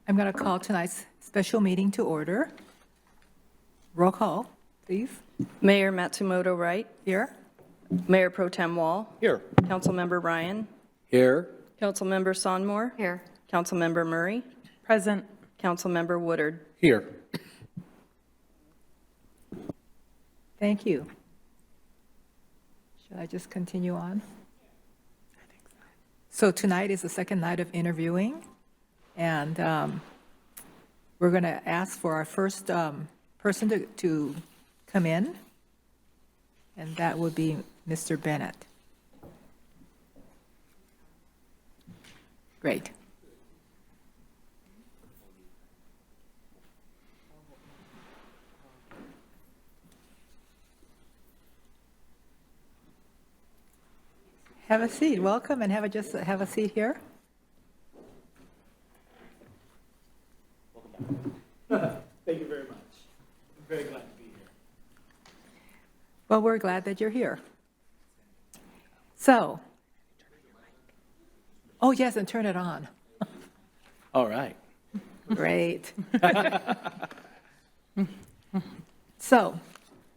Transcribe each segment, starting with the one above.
I'm going to call tonight's special meeting to order. Roll call, please. Mayor Matsumoto Wright, Here. Mayor Pro Tem Wall, Here. Councilmember Ryan, Here. Councilmember Sonmore, Here. Councilmember Murray, Present. Councilmember Woodard. Here. Thank you. Should I just continue on? I think so. So tonight is the second night of interviewing, and we're going to ask for our first person to come in, and that would be Mr. Bennett. Great. Have a seat. Welcome, and just have a seat here. Thank you very much. I'm very glad to be here. Well, we're glad that you're here. So, oh yes, and turn it on. All right. Great. So,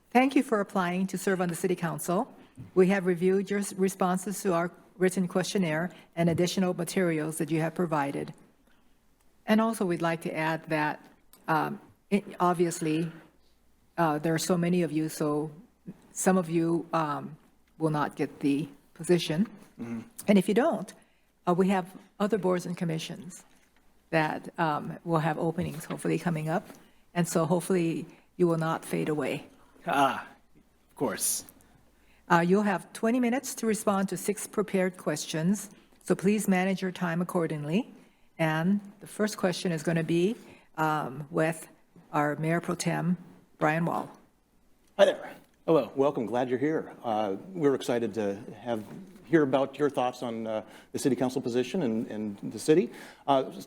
thank you for applying to serve on the City Council. We have reviewed your responses to our written questionnaire and additional materials that you have provided. And also, we'd like to add that, obviously, there are so many of you, so some of you will not get the position. Mm-hmm. And if you don't, we have other boards and commissions that will have openings hopefully coming up. And so hopefully you will not fade away. Of course. You'll have 20 minutes to respond to 6 prepared questions, so please manage your time accordingly. And the first question is going to be with our Mayor Pro Tem, Brian Wall. Hi there. Hello. Welcome. Glad you're here. We're excited to hear about your thoughts on the City Council position and the city.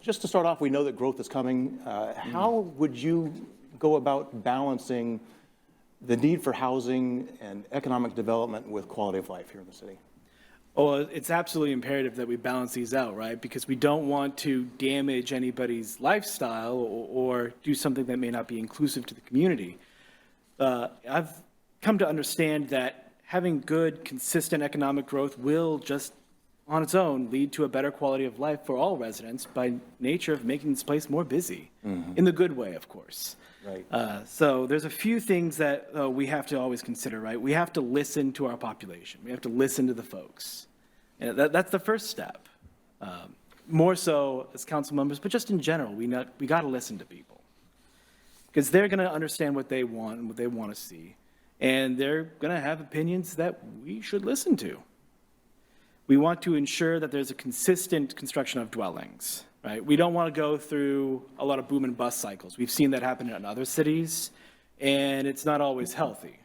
Just to start off, we know that growth is coming. How would you go about balancing the need for housing and economic development with quality of life here in the city? Well, it's absolutely imperative that we balance these out, right? Because we don't want to damage anybody's lifestyle or do something that may not be inclusive to the community. I've come to understand that having good, consistent economic growth will just on its own lead to a better quality of life for all residents by nature of making this place more busy, in the good way, of course. Right. So there's a few things that we have to always consider, right? We have to listen to our population. We have to listen to the folks. And that's the first step. More so as council members, but just in general, we got to listen to people. Because they're going to understand what they want and what they want to see. And they're going to have opinions that we should listen to. We want to ensure that there's a consistent construction of dwellings. Right? We don't want to go through a lot of boom and bust cycles. We've seen that happen in other cities, and it's not always healthy.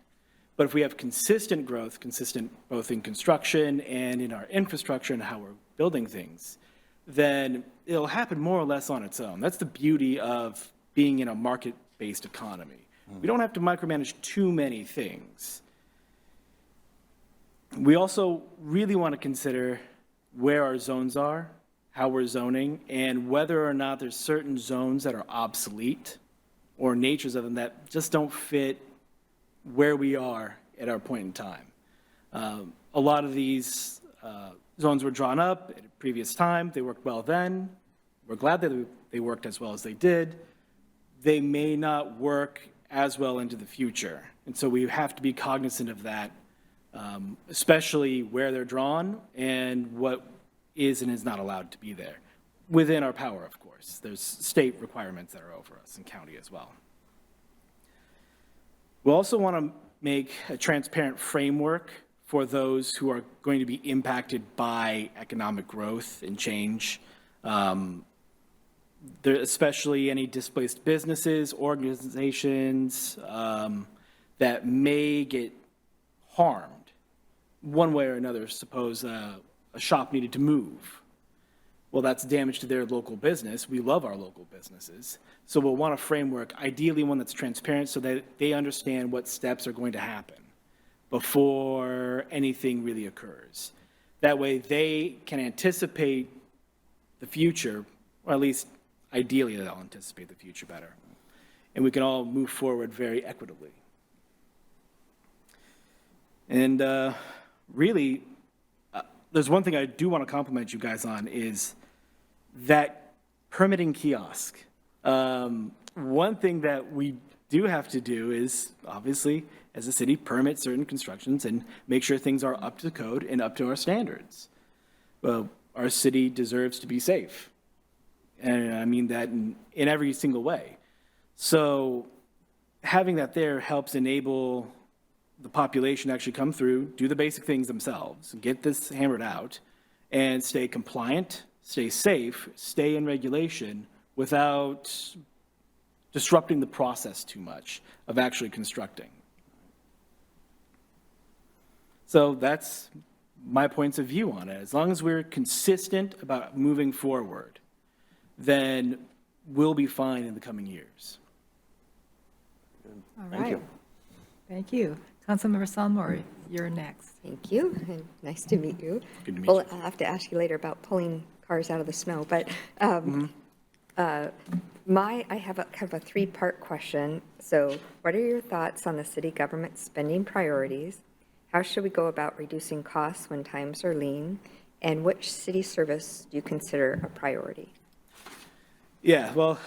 But if we have consistent growth, consistent both in construction and in our infrastructure and how we're building things, then it'll happen more or less on its own. That's the beauty of being in a market-based economy. We don't have to micromanage too many things. We also really want to consider where our zones are, how we're zoning, and whether or not there's certain zones that are obsolete or natures of them that just don't fit where we are at our point in time. A lot of these zones were drawn up at a previous time. They worked well then. We're glad that they worked as well as they did. They may not work as well into the future. And so we have to be cognizant of that, especially where they're drawn and what is and is not allowed to be there. Within our power, of course. There's state requirements that are over us and county as well. We also want to make a transparent framework for those who are going to be impacted by economic growth and change. Especially any displaced businesses, organizations that may get harmed one way or another. Suppose a shop needed to move. Well, that's damage to their local business. We love our local businesses. So we'll want a framework, ideally one that's transparent so that they understand what steps are going to happen before anything really occurs. That way they can anticipate the future, or at least Ideally, that'll anticipate the future better. And we can all move forward very equitably. And really, there's one thing I do want to compliment you guys on is that permitting kiosk. One thing that we do have to do is, obviously, as a city, permit certain constructions and make sure things are up to code and up to our standards. Well, our city deserves to be safe. And I mean that in every single way. So having that there helps enable the population to actually come through, do the basic things themselves, get this hammered out, and stay compliant, stay safe, stay in regulation without disrupting the process too much of actually constructing. So that's my points of view on it. As long as we're consistent about moving forward, then we'll be fine in the coming years. All Thank right. you. Thank you. Councilmember Sonmore, you're next. Thank you, and nice to meet you. Good to meet Well, you. I'll have to ask you later about pulling cars out of the snow, but I have a kind of a three-part question. So what are your thoughts on the city government spending priorities? How should we go about reducing costs when times are lean? And which city service do you consider a priority? Yeah, well,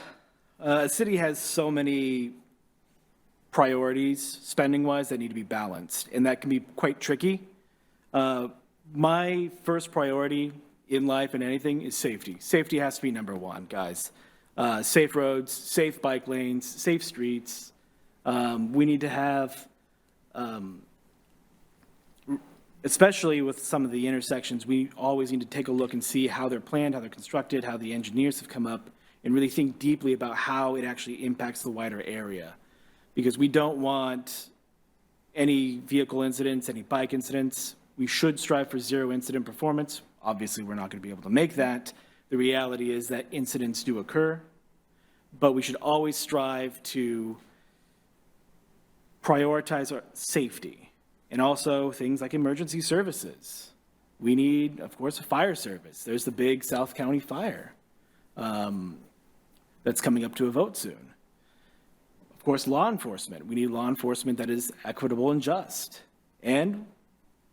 a city has so many priorities, spending-wise, that need to be balanced, and that can be quite tricky. My first priority in life and anything is safety. Safety has to be number one, guys. Safe roads, safe bike lanes, safe streets. We need to have, especially with some of the intersections, we always need to take a look and see how they're planned, how they're constructed, how the engineers have come up, and really think deeply about how it actually impacts the wider area. Because we don't want any vehicle incidents, any bike incidents. We should strive for zero incident performance. Obviously, we're not going to be able to make that. The reality is that incidents do occur, but we should always strive to prioritize our safety and also things like emergency services. We need, of course, a fire service. There's the big South County fire that's coming up to a vote soon. Of course, law enforcement. We need law enforcement that is equitable and just. And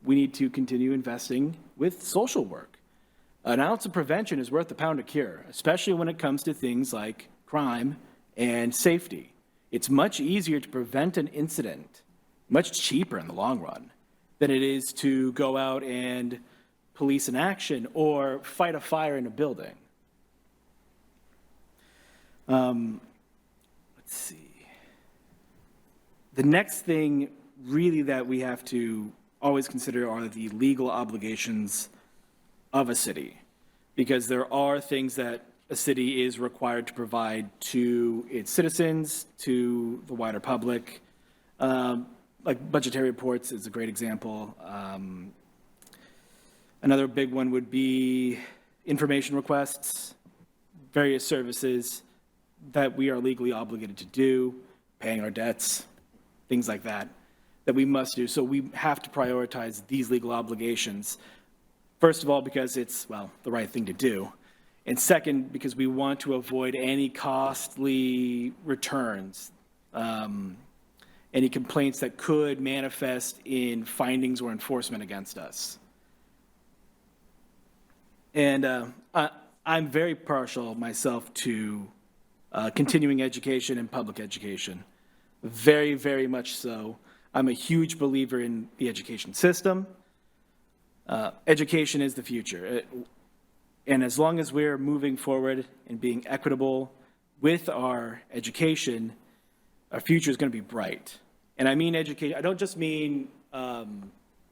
we need to continue investing with social work. An ounce of prevention is worth a pound of cure, especially when it comes to things like crime and safety. It's much easier to prevent an incident, much cheaper in the long run, than it is to go out and police an action or fight a fire in a building. Let's see. The next thing really that we have to always consider are the legal obligations of a city, because there are things that a city is required to provide to its citizens, to the wider public. Like budgetary reports is a great example. Another big one would be information requests, various services that we are legally obligated to do, paying our debts, things like that, that we must do. So we have to prioritize these legal obligations. First of all, because it's, well, the right thing to do. And second, because we want to avoid any costly returns, any complaints that could manifest in findings or enforcement against us. And I'm very partial myself to continuing education and public education. Very, very much so. I'm a huge believer in the education system. Education is the future. And as long as we're moving forward and being equitable with our education, our future is going to be bright. And I mean education, I don't just mean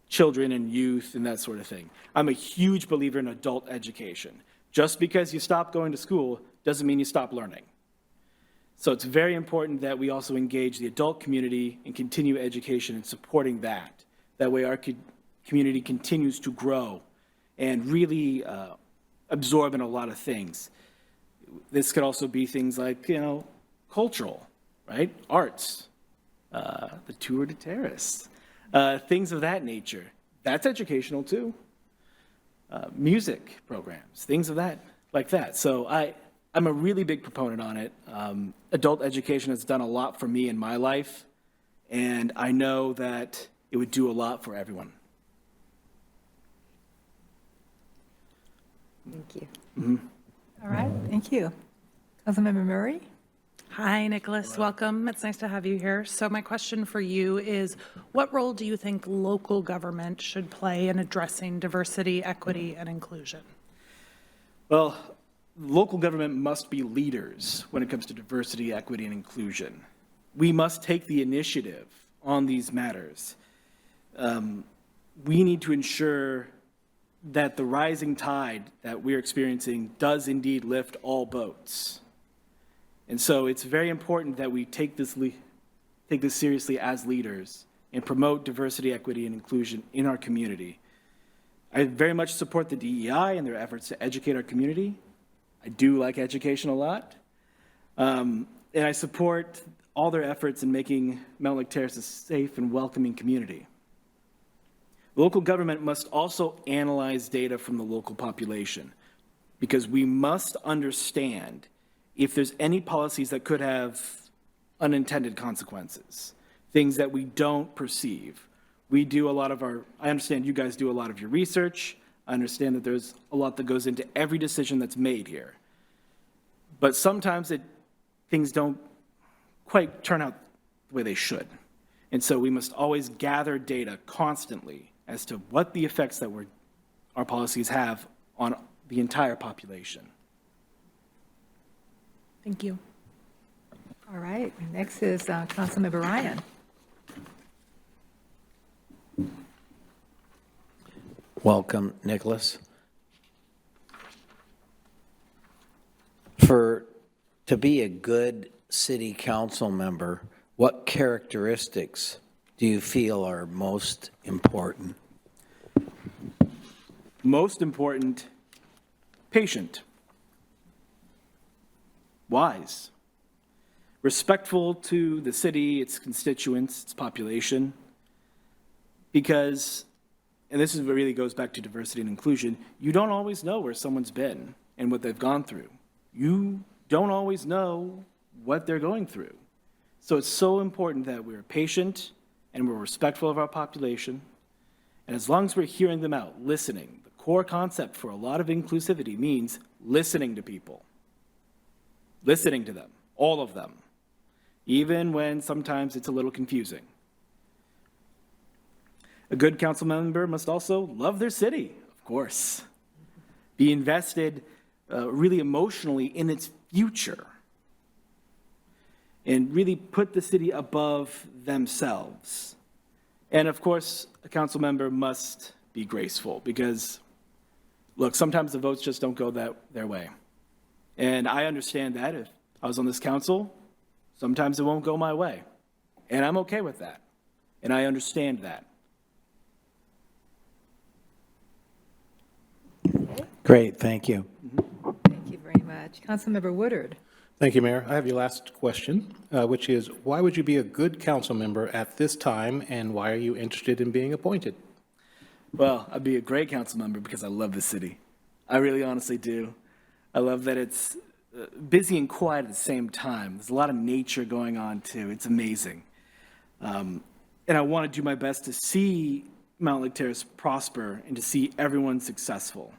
children and youth and that sort of thing. I'm a huge believer in adult education. Just because you stop going to school doesn't mean you stop learning. So it's very important that we also engage the adult community and continue education and supporting that. That way our community continues to grow and really absorb in a lot of things. This could also be things like, cultural, right? Arts, the tour de Terrace, things of that nature. That's educational too. Music programs, things of that, like that. So I'm a really big proponent on it. Adult education has done a lot for me in my life, and I know that it would do a lot for everyone. Thank you. All right, thank you. Councilmember Murray? Hi, Nicholas. Welcome. It's nice to have you here. So my question for you is, what role do you think local government should play in addressing diversity, equity, and inclusion? Well, local government must be leaders when it comes to diversity, equity, and inclusion. We must take the initiative on these matters. We need to ensure that the rising tide that we're experiencing does indeed lift all boats. And so it's very important that we take this seriously as leaders and promote diversity, equity, and inclusion in our community. I very much support the DEI and their efforts to educate our community. I do like education a lot. And I support all their efforts in making Mountlake Terrace a safe and welcoming community. Local government must also analyze data from the local population, because we must understand if there's any policies that could have unintended consequences, things that we don't perceive. We do a lot of I understand you guys do a lot of your research. I understand that there's a lot that goes into every decision that's made here. But sometimes things don't quite turn out the way they should. And so we must always gather data constantly as to what the effects that our policies have on the entire population. Thank you. All right, next is Councilmember Ryan. Welcome, Nicholas. To be a good city council member, what characteristics do you feel are most important? Most important, patient, wise, respectful to the city, its constituents, its population, because, and this is what really goes back to diversity and inclusion, you don't always know where someone's been and what they've gone through. You don't always know what they're going through. So it's so important that we're patient and we're respectful of our population. And as long as we're hearing them out, listening, the core concept for a lot of inclusivity means listening to people. Listening to them, all of them, even when sometimes it's a little confusing. A good council member must also love their city, of course. Be invested really emotionally in its future. And really put the city above themselves. And of course, a council member must be graceful because, look, sometimes the votes just don't go their way. And I understand that. If I was on this council, sometimes it won't go my way. And I'm okay with that. And I understand that. Great, thank you. Thank you very much. Councilmember Woodard. Thank you, Mayor. I have your last question, which is, why would you be a good council member at this time, and why are you interested in being appointed? Well, I'd be a great council member because I love the city. I really honestly do. I love that it's busy and quiet at the same time. There's a lot of nature going on, too. It's amazing. And I want to do my best to see Mountlake Terrace prosper and to see everyone successful.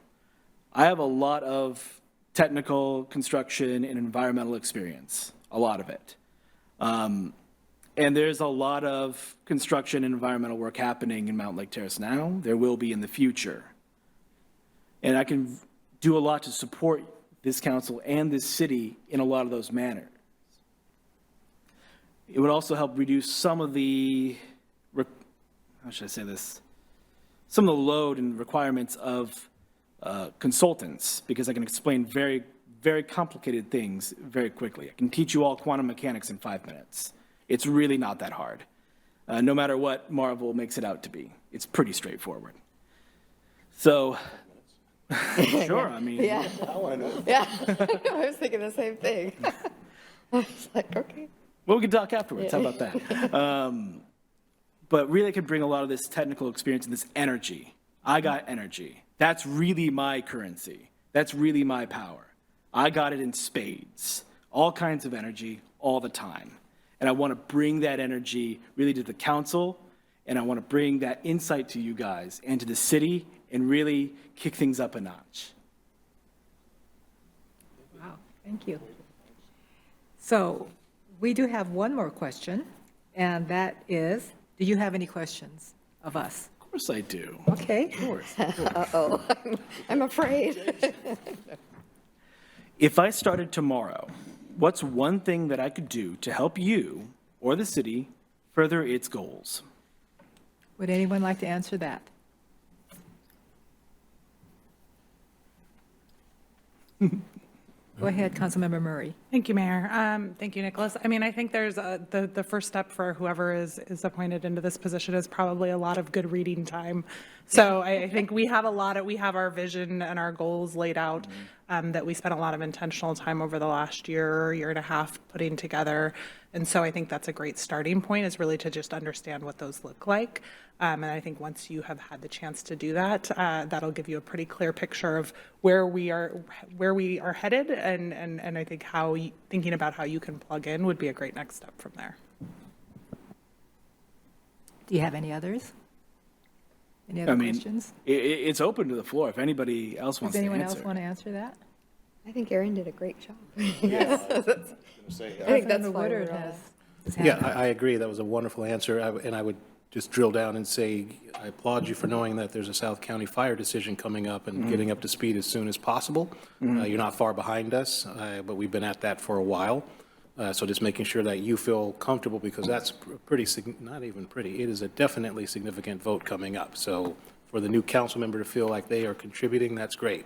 I have a lot of technical, construction, and environmental experience, a lot of it. And there's a lot of construction and environmental work happening in Mountlake Terrace now. There will be in the future. And I can do a lot to support this council and this city in a lot of those manners. It would also help reduce some of the, how should I say this? Some of the load and requirements of consultants, because I can explain very, very complicated things very quickly. I can teach you all quantum mechanics in 5 minutes. It's really not that hard. No matter what Marvel makes it out to be. It's pretty straightforward. So, sure, I mean. Yeah. Yeah, I was thinking the same thing. I was like, okay. Well, we can talk afterwards. How about that? But really, I can bring a lot of this technical experience and this energy. I got energy. That's really my currency. That's really my power. I got it in spades, all kinds of energy, all the time. And I want to bring that energy really to the council, and I want to bring that insight to you guys and to the city and really kick things up a notch. Wow, thank you. So we do have one more question, and that is, do you have any questions of us? Of course I do. Okay. Uh-oh, I'm afraid. If I started tomorrow, what's one thing that I could do to help you or the city further its goals? Would anyone like to answer that? Go ahead, Councilmember Murray. Thank you, Mayor. Thank you, Nicholas. I mean, I think there's the first step for whoever is appointed into this position is probably a lot of good reading time. So I think we have our vision and our goals laid out that we spent a lot of intentional time over the last year and a half putting together. And so I think that's a great starting point, is really to just understand what those look like. And I think once you have had the chance to do that, that'll give you a pretty clear picture of where we are headed. And I think thinking about how you can plug in would be a great next step from there. Do you have any others? Any other questions? It's open to the floor if anybody else wants Does to anyone answer. else want to answer that? I think Erin did a great job. Say, I think that's Councilmember why Woodard we're all- has his hand Yeah, up. I agree. That was a wonderful answer. And I would just drill down and say, I applaud you for knowing that there's a South County fire decision coming up and getting up to speed as soon as possible. You're not far behind us, but we've been at that for a while. So just making sure that you feel comfortable, because that's not even pretty, it is a definitely significant vote coming up. So for the new council member to feel like they are contributing, that's great.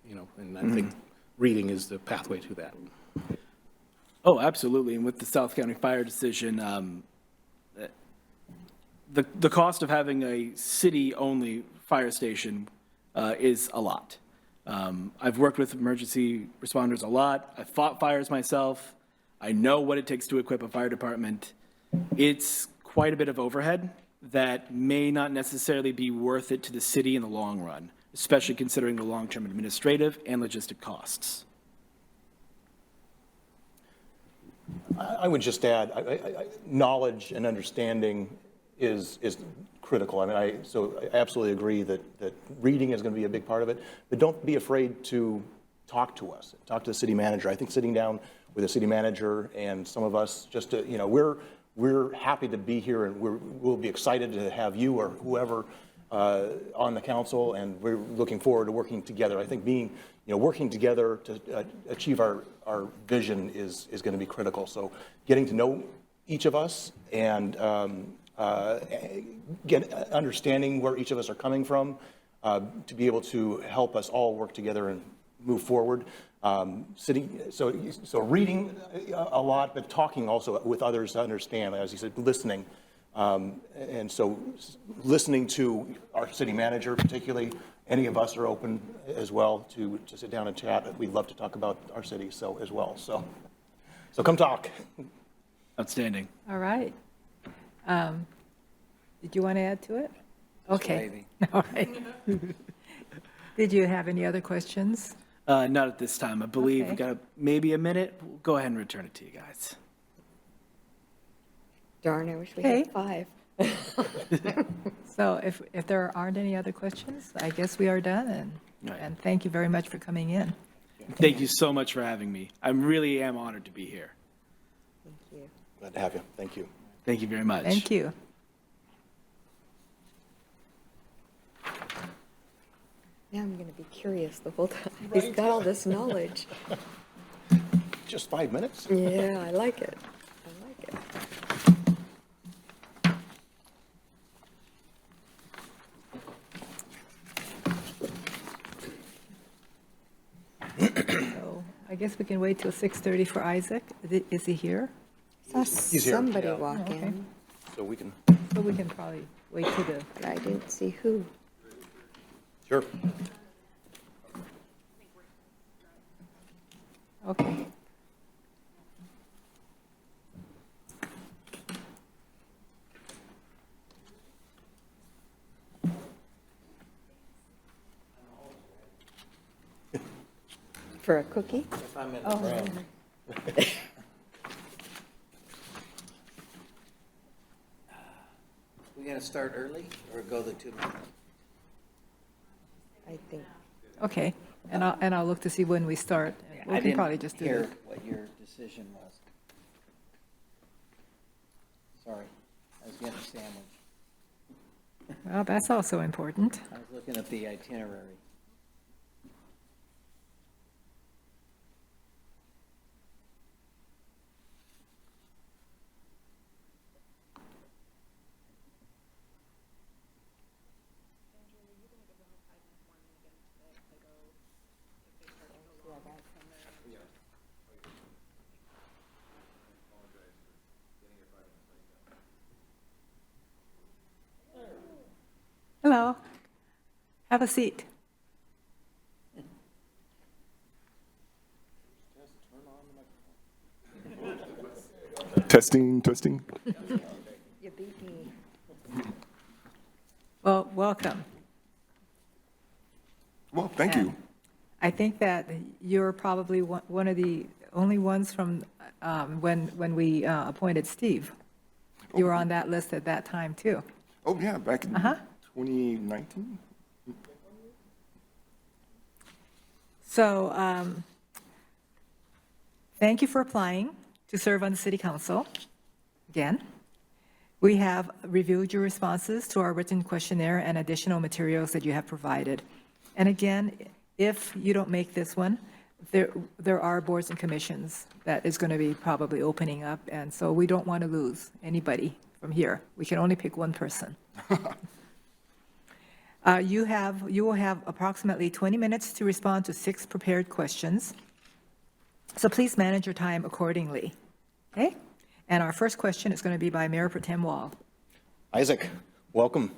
And I think reading is the pathway to that. Oh, absolutely. And with the South County Fire decision, the cost of having a city-only fire station is a lot. I've worked with emergency responders a lot. I've fought fires myself. I know what it takes to equip a fire department. It's quite a bit of overhead that may not necessarily be worth it to the city in the long run, especially considering the long-term administrative and logistic costs. I would just add, knowledge and understanding is critical. I mean, I absolutely agree that reading is going to be a big part of it, but don't be afraid to talk to us, talk to the city manager. I think sitting down with the city manager and some of us, just to, we're happy to be here, and we'll be excited to have you or whoever on the council, and we're looking forward to working together. I think working together to achieve our vision is going to be critical. So getting to know each of us and understanding where each of us are coming from to be able to help us all work together and move forward. So reading a lot, but talking also with others to understand, as you said, listening. And so listening to our city manager, particularly, any of us are open as well to sit down and chat. We'd love to talk about our city as well. So come talk. Outstanding. All right. Did you want to add to it? Okay. All right. Did you have any other questions? Not at this time. I believe Okay. we got maybe a minute. We'll go ahead and return it to you guys. Darn, I wish we Okay. had 5. So if there aren't any other questions, I guess we are done, Right. and thank you very much for coming in. Thank you so much for having me. I really am honored to be here. Thank you. Glad to have you. Thank you. Thank you very much. Thank you. Now I'm going to be curious the whole time. He's got all this knowledge. Just 5 minutes? Yeah, I like it. I like it. So I guess we can wait till 6:30 for Isaac. Is he here? He's here, Somebody yeah. walk Oh, okay. in, So we can, So we can probably wait till the, but I didn't see who. sure. okay. For a cookie? If I'm in the room. We gonna start early or go the 2 minutes? I think. Okay, and I'll look to see when we start. We can probably just do I it. didn't hear what your decision was. Sorry, I was getting a sandwich. Well, that's also important. I was looking at the itinerary. Hello. Have a seat. Testing, testing. You beat me. Well, welcome. Well, thank you. I think that you're probably one of the only ones from when we appointed Steve. You were on that list at that time, too. Oh, yeah, back in 2019? So thank you for applying to serve on the city council. Again, we have reviewed your responses to our written questionnaire and additional materials that you have provided. And again, if you don't make this one, there are boards and commissions that is going to be probably opening up, and so we don't want to lose anybody from here. We can only pick one person. You will have approximately 20 minutes to respond to 6 prepared questions. So please manage your time accordingly. Okay? And our first question is going to be by Mayor Pro Tem Wall. Isaac, welcome.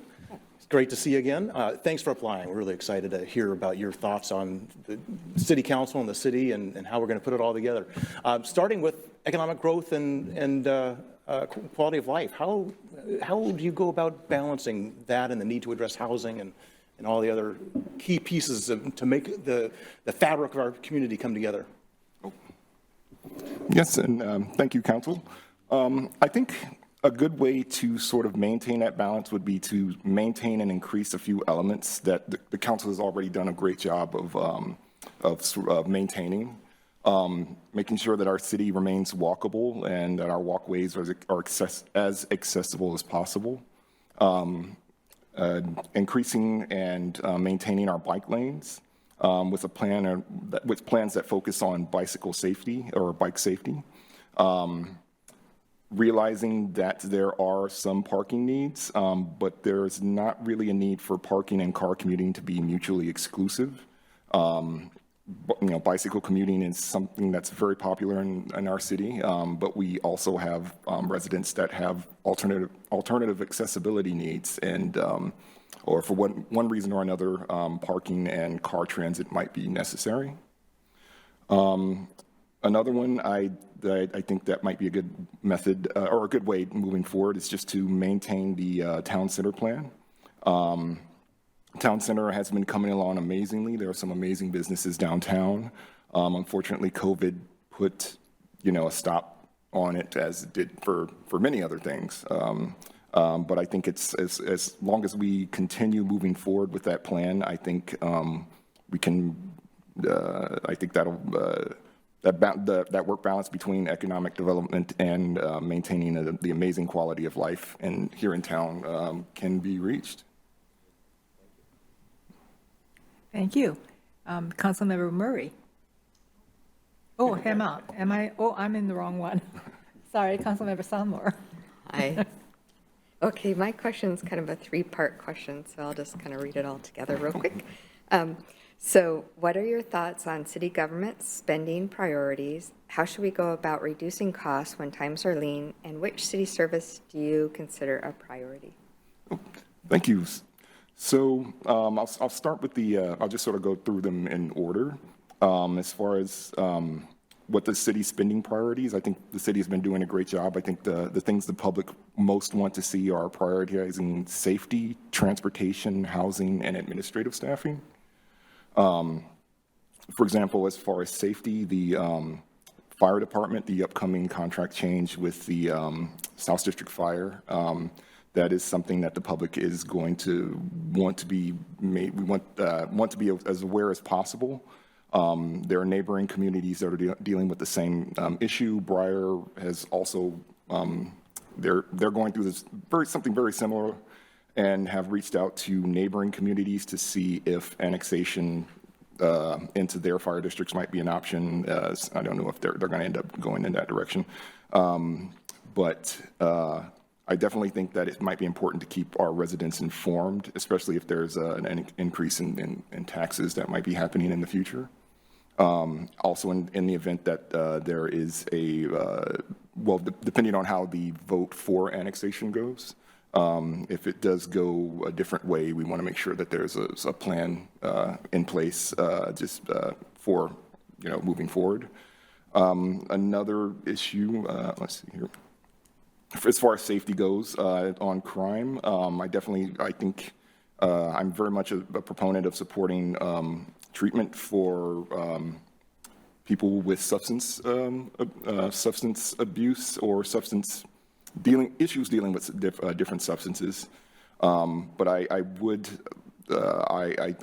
It's great to see you again. Thanks for applying. We're really excited to hear about your thoughts on the city council and the city and how we're going to put it all together. Starting with economic growth and quality of life, how do you go about balancing that and the need to address housing and all the other key pieces to make the fabric of our community come together? Yes, and thank you, Council. I think a good way to sort of maintain that balance would be to maintain and increase a few elements that the Council has already done a great job of maintaining. Making sure that our city remains walkable and that our walkways are as accessible as possible. Increasing and maintaining our bike lanes with plans that focus on bicycle safety or bike safety. Realizing that there are some parking needs, but there's not really a need for parking and car commuting to be mutually exclusive. Bicycle commuting is something that's very popular in our city, but we also have residents that have alternative accessibility needs, and or for one reason or another, parking and car transit might be necessary. Another one I think that might be a good method or a good way moving forward is just to maintain the town center plan. Town center has been coming along amazingly. There are some amazing businesses downtown. Unfortunately, COVID put, a stop on it, as it did for many other things. But I think it's as long as we continue moving forward with that plan, I think we can. I think that'll that work balance between economic development and maintaining the amazing quality of life and here in town can be reached. Thank you. Councilmember Murray. Oh, am I? Oh, I'm in the wrong one. Sorry, Councilmember Sonmore. Hi. Okay, my question's kind of a 3-part question, so I'll just kind of read it all together real quick. So what are your thoughts on city government spending priorities? How should we go about reducing costs when times are lean? And which city service do you consider a priority? Thank you. So I'll start with I'll just sort of go through them in order. As far as what the city's spending priorities, I think the city has been doing a great job. I think the things the public most want to see are prioritizing safety, transportation, housing, and administrative staffing. For example, as far as safety, the fire department, the upcoming contract change with the South District Fire, that is something that the public is going to want to be made, we want to be as aware as possible. There are neighboring communities that are dealing with the same issue. Briar has also, they're going through this something very similar, and have reached out to neighboring communities to see if annexation into their fire districts might be an option. I don't know if they're going to end up going in that direction. But I definitely think that it might be important to keep our residents informed, especially if there's an increase in taxes that might be happening in the future. Also, in the event that there is a, well, depending on how the vote for annexation goes, if it does go a different way, we want to make sure that there's a plan in place just for, moving forward. Another issue, let's see here. As far as safety goes, on crime, I think I'm very much a proponent of supporting treatment for people with substance abuse or issues dealing with different substances. But I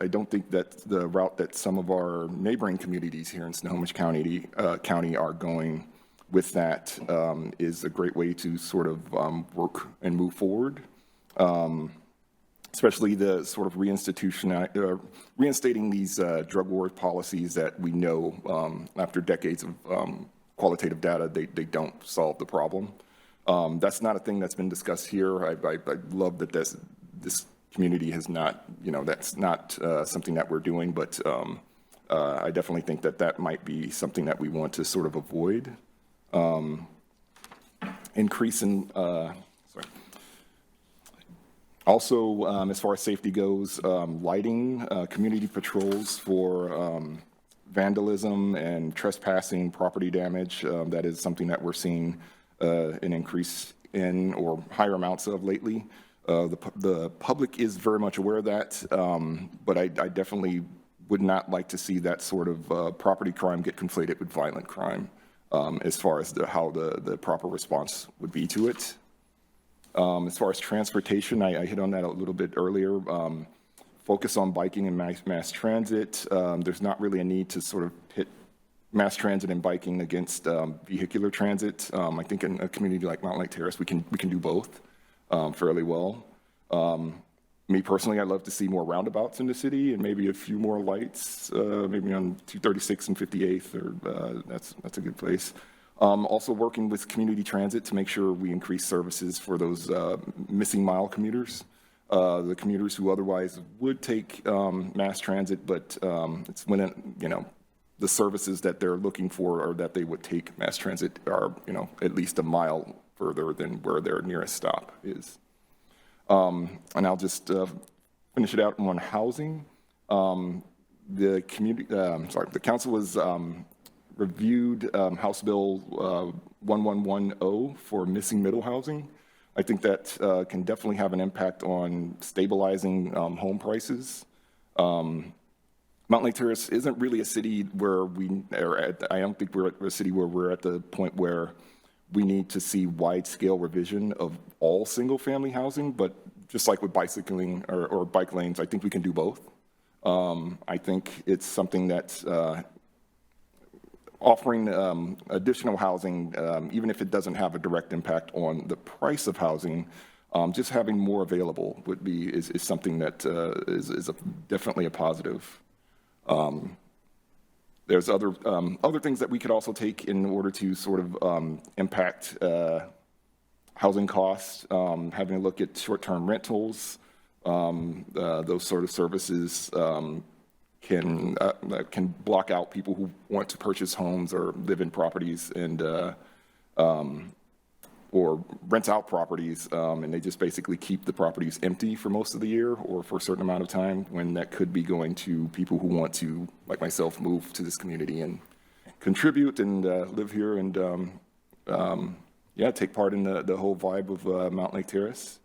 don't think that the route that some of our neighboring communities here in Snohomish County are going with that is a great way to sort of work and move forward, especially the sort of reinstating these drug war policies that we know after decades of qualitative data, they don't solve the problem. That's not a thing that's been discussed here. I love that this community has not, that's not something that we're doing, but I definitely think that might be something that we want to sort of avoid. Increase in, Also, as far as safety goes, lighting, community patrols for vandalism and trespassing, property damage, that is something that we're seeing an increase in or higher amounts of lately. The public is very much aware of that, but I definitely would not like to see that sort of property crime get conflated with violent crime. As far as how the proper response would be to it. As far as transportation, I hit on that a little bit earlier. Focus on biking and mass transit. There's not really a need to sort of pit mass transit and biking against vehicular transit. I think in a community like Mountlake Terrace, we can do both fairly well. Me personally, I'd love to see more roundabouts in the city and maybe a few more lights, maybe on 236 and 58th, or that's a good place. Also working with community transit to make sure we increase services for those missing mile commuters, the commuters who otherwise would take mass transit, but it's when, the services that they're looking for or that they would take mass transit are, at least a mile further than where their nearest stop is. And I'll just finish it out on housing. The council has reviewed House Bill 1110 for missing middle housing. I think that can definitely have an impact on stabilizing home prices. Mountlake Terrace isn't really a city where I don't think we're at a city where we're at the point where we need to see wide-scale revision of all single-family housing, but just like with bicycling or bike lanes, I think we can do both. I think it's something that's offering additional housing, even if it doesn't have a direct impact on the price of housing, just having more available is something that is definitely a positive. There's other things that we could also take in order to sort of impact housing costs, having a look at short-term rentals, those sort of services can block out people who want to purchase homes or live in properties and or rent out properties, and they just basically keep the properties empty for most of the year or for a certain amount of time, when that could be going to people who want to, like myself, move to this community and contribute and live here and take part in the whole vibe of Mountlake Terrace.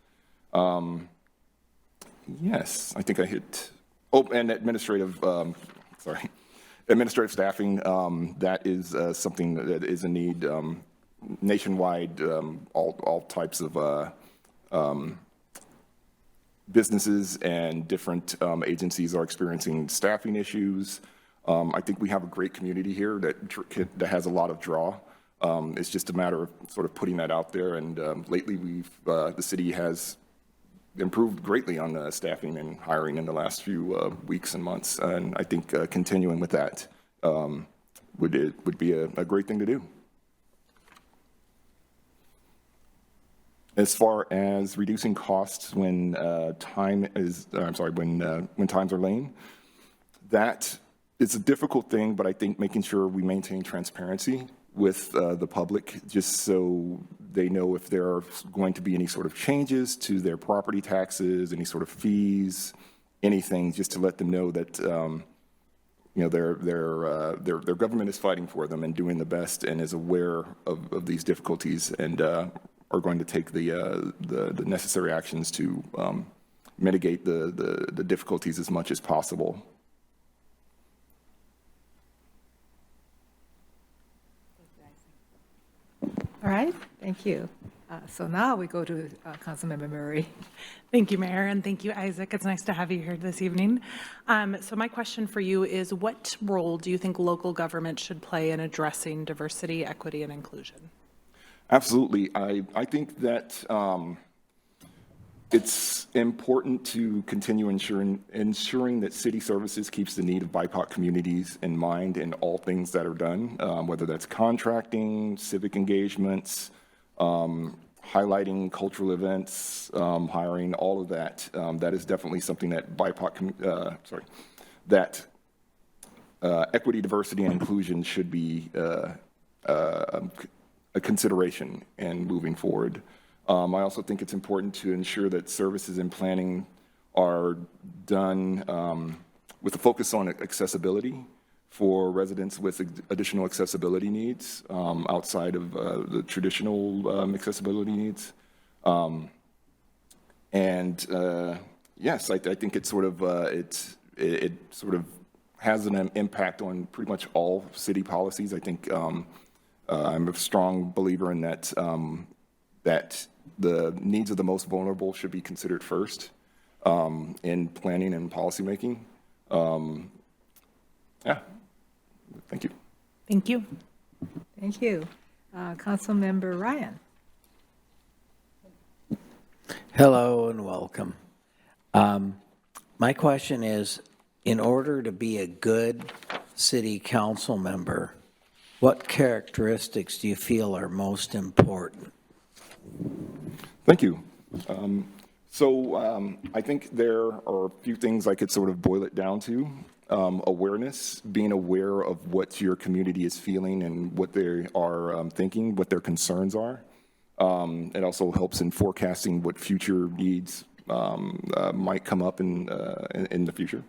Yes, I think I hit. Oh, and administrative Administrative staffing, that is something that is a need nationwide. All types of businesses and different agencies are experiencing staffing issues. I think we have a great community here that has a lot of draw. It's just a matter of sort of putting that out there. And lately, the city has improved greatly on staffing and hiring in the last few weeks and months. And I think continuing with that would be a great thing to do. As far as reducing costs when times are lane, that is a difficult thing, but I think making sure we maintain transparency with the public, just so they know if there are going to be any sort of changes to their property taxes, any sort of fees, anything, just to let them know that their government is fighting for them and doing the best and is aware of these difficulties and are going to take the necessary actions to mitigate the difficulties as much as possible. All right, thank you. So now we go to Councilmember Murray. Thank you, Mayor, and thank you, Isaac. It's nice to have you here this evening. So my question for you is, what role do you think local government should play in addressing diversity, equity, and inclusion? Absolutely. I think that it's important to continue ensuring that city services keeps the need of BIPOC communities in mind in all things that are done, whether that's contracting, civic engagements, highlighting cultural events, hiring, all of that. That is definitely something that equity, diversity, and inclusion should be a consideration in moving forward. I also think it's important to ensure that services and planning are done with a focus on accessibility for residents with additional accessibility needs outside of the traditional accessibility needs. Yes, I think it sort of has an impact on pretty much all city policies. I think I'm a strong believer in that that the needs of the most vulnerable should be considered first in planning and policymaking. Yeah, thank you. Thank you. Thank you. Councilmember Ryan. Hello and welcome. My question is, in order to be a good city council member, what characteristics do you feel are most important? Thank you. I think there are a few things I could sort of boil it down to. Awareness, being aware of what your community is feeling and what they are thinking, what their concerns are. It also helps in forecasting what future needs might come up in the future.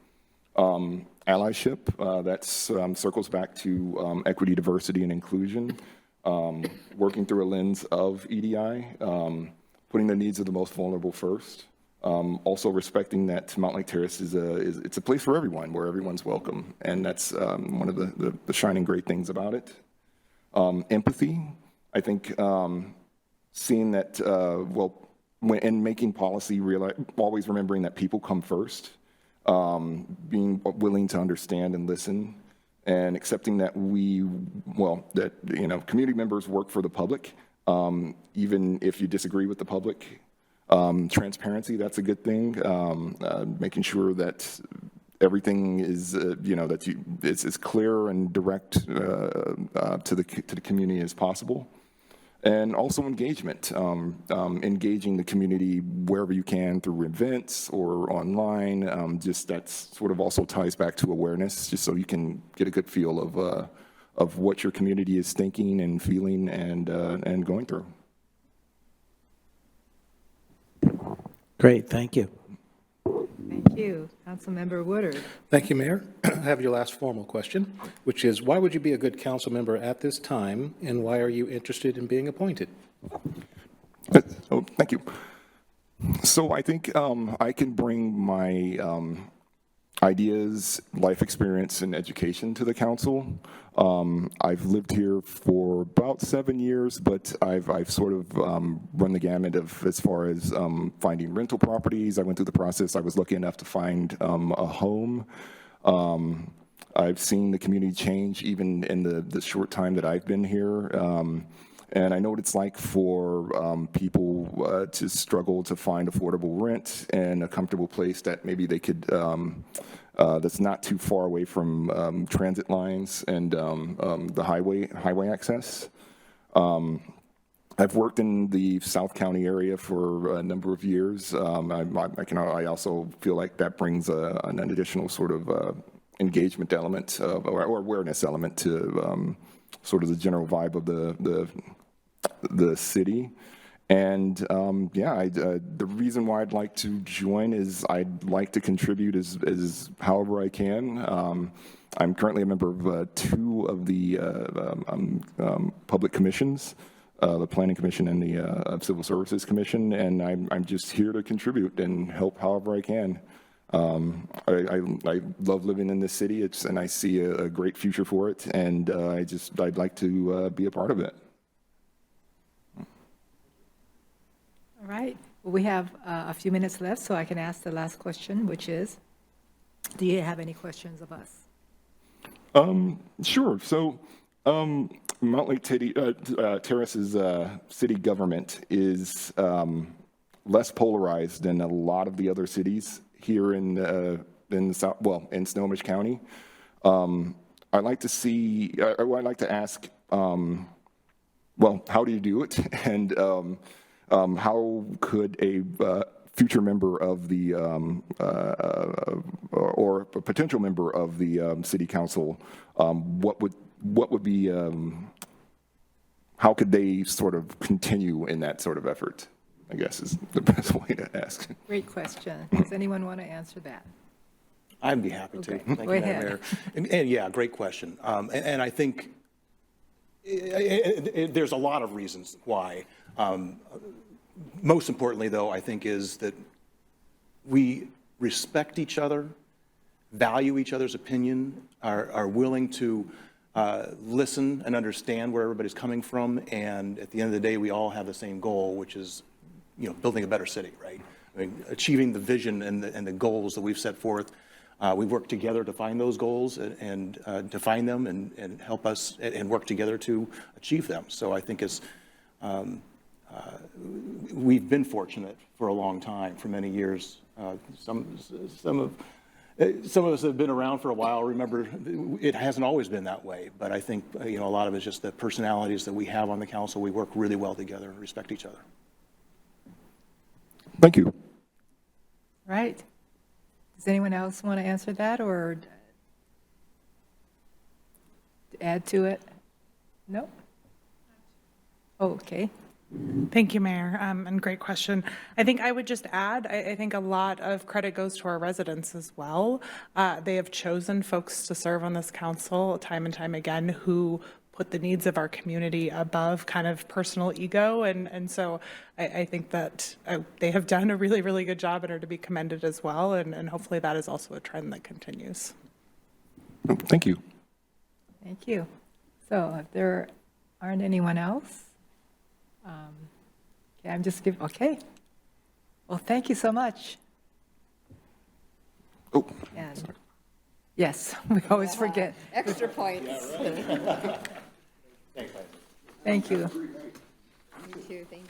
Allyship, that circles back to equity, diversity, and inclusion. Working through a lens of EDI, putting the needs of the most vulnerable first. Also respecting that Mountlake Terrace it's a place for everyone, where everyone's welcome, and that's one of the shining great things about it. Empathy, I think, seeing that when in making policy, always remembering that people come first, being willing to understand and listen, and accepting that community members work for the public, even if you disagree with the public. Transparency, that's a good thing. Making sure that everything is, it's as clear and direct to the community as possible. And also engagement, engaging the community wherever you can through events or online. Just that sort of also ties back to awareness, just so you can get a good feel of what your community is thinking and feeling and going through. Great, thank you. Thank you. Councilmember Woodard. Thank you, Mayor. I have your last formal question, which is, why would you be a good council member at this time, and why are you interested in being appointed? Oh, thank you. So I think I can bring my ideas, life experience, and education to the council. I've lived here for about 7 years, but I've sort of run the gamut of as far as finding rental properties. I went through the process. I was lucky enough to find a home. I've seen the community change even in the short time that I've been here. And I know what it's like for people to struggle to find affordable rent and a comfortable place that maybe they could, that's not too far away from transit lines and the highway access. I've worked in the South County area for a number of years. I also feel like that brings an additional sort of engagement element or awareness element to sort of the general vibe of the city. And the reason why I'd like to join is I'd like to contribute as however I can. I'm currently a member of 2 of the public commissions, the Planning Commission and the Civil Services Commission, and I'm just here to contribute and help however I can. I love living in this city, and I see a great future for it, and I'd like to be a part of it. All right. Well, we have a few minutes left, so I can ask the last question, which is, do you have any questions of us? Sure. So, Mountlake Terrace's city government is less polarized than a lot of the other cities here in the South, well, in Snohomish County. I'd like to ask, well, how do you do it? And how could a future member of the, or a potential member of the city council, what would be, how could they sort of continue in that sort of effort, I guess is the best way to ask. Great question. Does anyone want to answer that? I'd be happy to. Okay, Thank go you, Madam ahead. Mayor. And yeah, great question. And I think there's a lot of reasons why. Most importantly, though, I think is that we respect each other, value each other's opinion, are willing to listen and understand where everybody's coming from, and at the end of the day, we all have the same goal, which is, building a better city, right? I mean, achieving the vision and the goals that we've set forth. We work together to find those goals and define them and help us and work together to achieve them. So I think we've been fortunate for a long time, for many years. Some of us have been around for a while. Remember, it hasn't always been that way, but I think a lot of it's just the personalities that we have on the council. We work really well together and respect each other. Thank you. Right. Does anyone else want to answer that or add to it? No? Oh, okay. Thank you, Mayor, and great question. I think I would just add, I think a lot of credit goes to our residents as well. They have chosen folks to serve on this council time and time again who put the needs of our community above kind of personal ego. And so I think that they have done a really, really good job and are to be commended as well. And hopefully that is also a trend that continues. Thank you. Thank you. So if there aren't anyone else, okay, I'm just giving, okay. Well, thank you so much. Oh, And yes, we always forget. Extra points. Thank you. You too, thank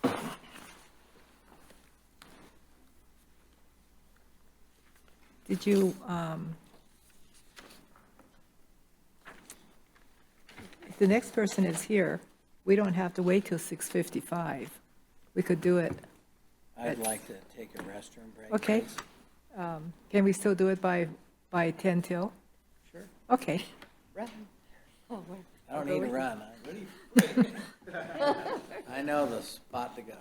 you. Did you, if the next person is here, we don't have to wait till 6:55. We could do it. I'd like to take a restroom break. Okay. please. Can we still do it by 10 till? Sure. Okay. I don't need to run. I know the spot to go.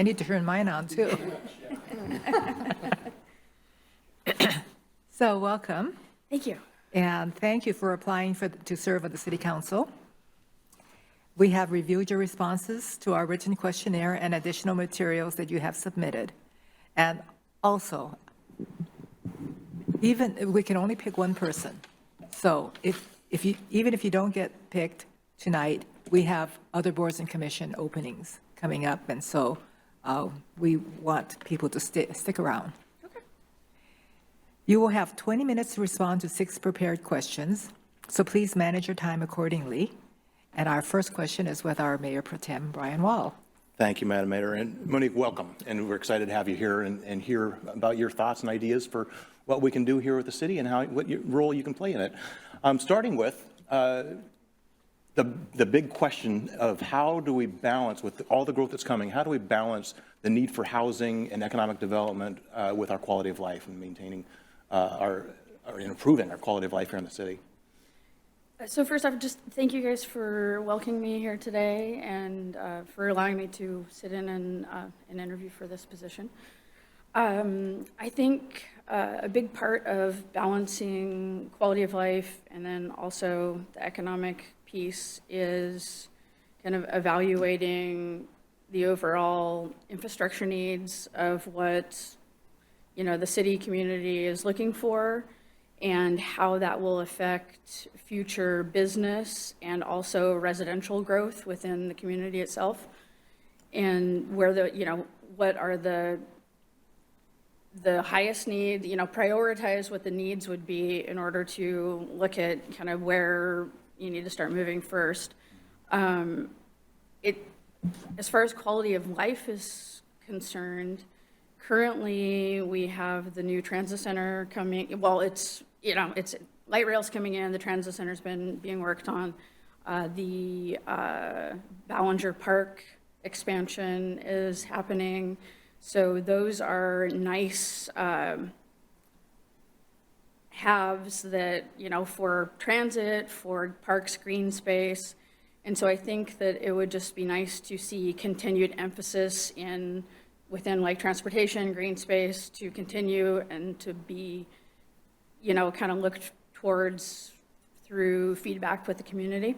I need to turn mine on, too. So welcome, Thank you. and thank you for applying to serve on the city council. We have reviewed your responses to our written questionnaire and additional materials that you have submitted. And also, we can only pick one person. So even if you don't get picked tonight, we have other boards and commission openings coming up, and so we want people to stick around. Okay. You will have 20 minutes to respond to 6 prepared questions, so please manage your time accordingly. And our first question is with our Mayor Pro Tem, Brian Wall. Thank you, Madam Mayor. And Monique, welcome. And we're excited to have you here and hear about your thoughts and ideas for what we can do here with the city and what role you can play in it. Starting with the big question of how do we balance, with all the growth that's coming, how do we balance the need for housing and economic development with our quality of life and maintaining or improving our quality of life here in the city? So first off, just thank you guys for welcoming me here today and for allowing me to sit in and an interview for this position. I think a big part of balancing quality of life and then also the economic piece is kind of evaluating the overall infrastructure needs of what, the city community is looking for, and how that will affect future business and also residential growth within the community itself, and where what are the highest need, prioritize what the needs would be in order to look at kind of where you need to start moving first. As far as quality of life is concerned, currently we have the new transit center coming. Well, it's light rail's coming in, the transit center's been being worked on. The Ballinger Park expansion is happening. So those are nice halves that, for transit, for parks, green space. And so I think that it would just be nice to see continued emphasis within like transportation, green space to continue and to be, kind of looked towards through feedback with the community.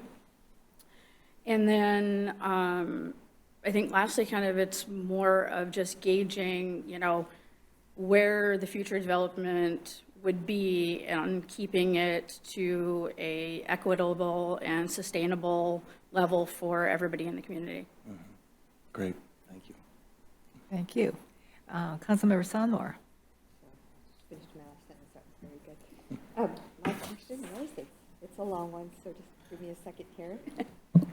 And then I think lastly, kind of it's more of just gauging, where the future development would be and keeping it to a equitable and sustainable level for everybody in the community. Mm-hmm. Great, thank you. Thank you. Councilmember Sonmore. Finished my last sentence, that was very good. My question was, it's a long one, so just give me a second here.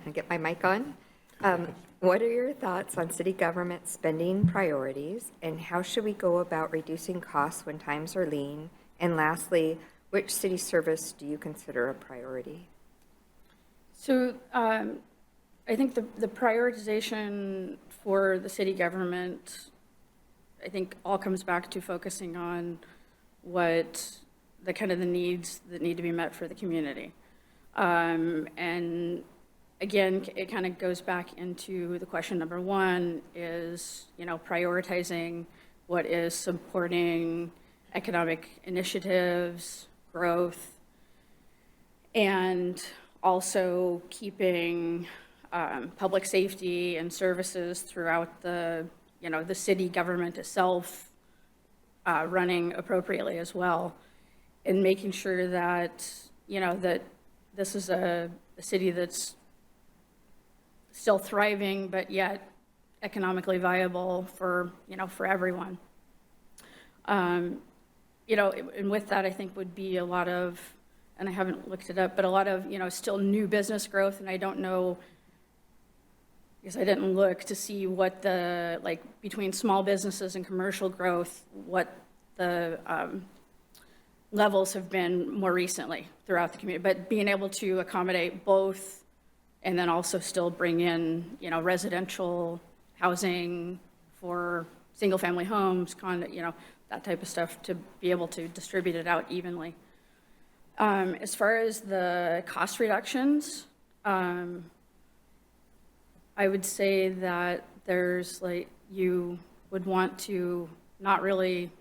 I'll get my mic on. What are your thoughts on city government spending priorities, and how should we go about reducing costs when times are lean? And lastly, which city service do you consider a priority? So I think the prioritization for the city government, I think all comes back to focusing on what the kind of the needs that need to be met for the community. And again, it kind of goes back into the question number one is, prioritizing what is supporting economic initiatives, growth, and also keeping public safety and services throughout the city government itself running appropriately as well, and making sure that, that this is a city that's still thriving, but yet economically viable for everyone. And with that, I think would be a lot of, and I haven't looked it up, but a lot of, still new business growth. And I don't know, because I didn't look to see what between small businesses and commercial growth, what the levels have been more recently throughout the community. But being able to accommodate both and then also still bring in, residential housing for single-family homes, that type of stuff, to be able to distribute it out evenly. As far as the cost reductions, I would say that there's like, you would want to not really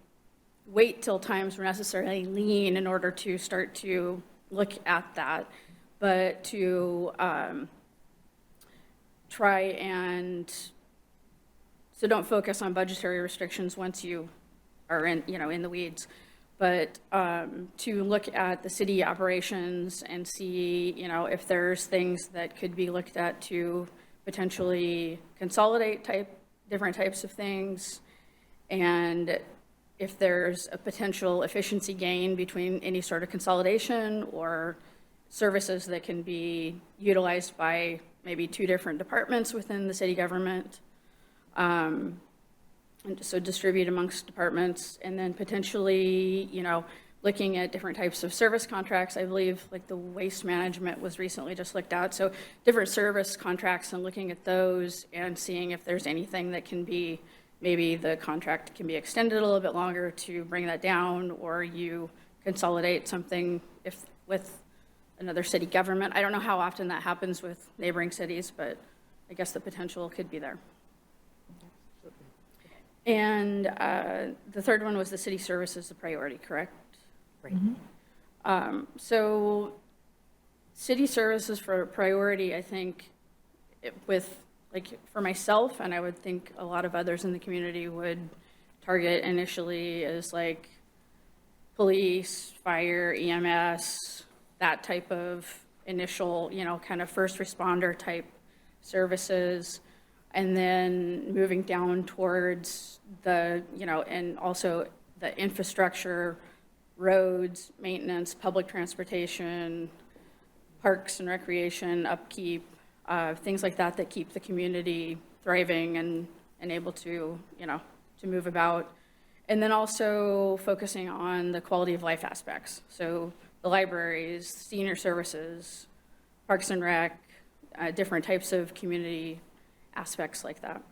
wait till times were necessarily lean in order to start to look at that, but to try and, so don't focus on budgetary restrictions once you are in, in the weeds, but to look at the city operations and see, if there's things that could be looked at to potentially consolidate different types of things, and if there's a potential efficiency gain between any sort of consolidation or services that can be utilized by maybe two different departments within the city government. And so distribute amongst departments, and then potentially, looking at different types of service contracts. I believe like the waste management was recently just looked at. So different service contracts and looking at those and seeing if there's anything that can be, maybe the contract can be extended a little bit longer to bring that down, or you consolidate something with another city government. I don't know how often that happens with neighboring cities, but I guess the potential could be there. And the third one was the city services, a priority, correct? Right. So city services for priority, I think, for myself, and I would think a lot of others in the community would target initially as like police, fire, EMS, that type of initial, kind of first responder type services. And then moving down towards the, and also the infrastructure, roads, maintenance, public transportation, parks and recreation, upkeep, things like that that keep the community thriving and able to, to move about. And then also focusing on the quality of life aspects. So the libraries, senior services, parks and rec, different types of community aspects like that.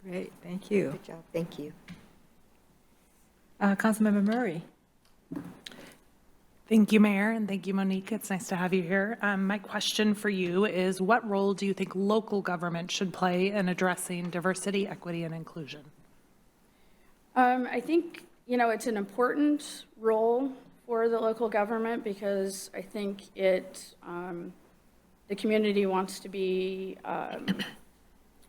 Great, thank you. Good job, thank you. Councilmember Murray. Thank you, Mayor, and thank you, Monique. It's nice to have you here. My question for you is, what role do you think local government should play in addressing diversity, equity, and inclusion? I think, it's an important role for the local government because I think the community wants to be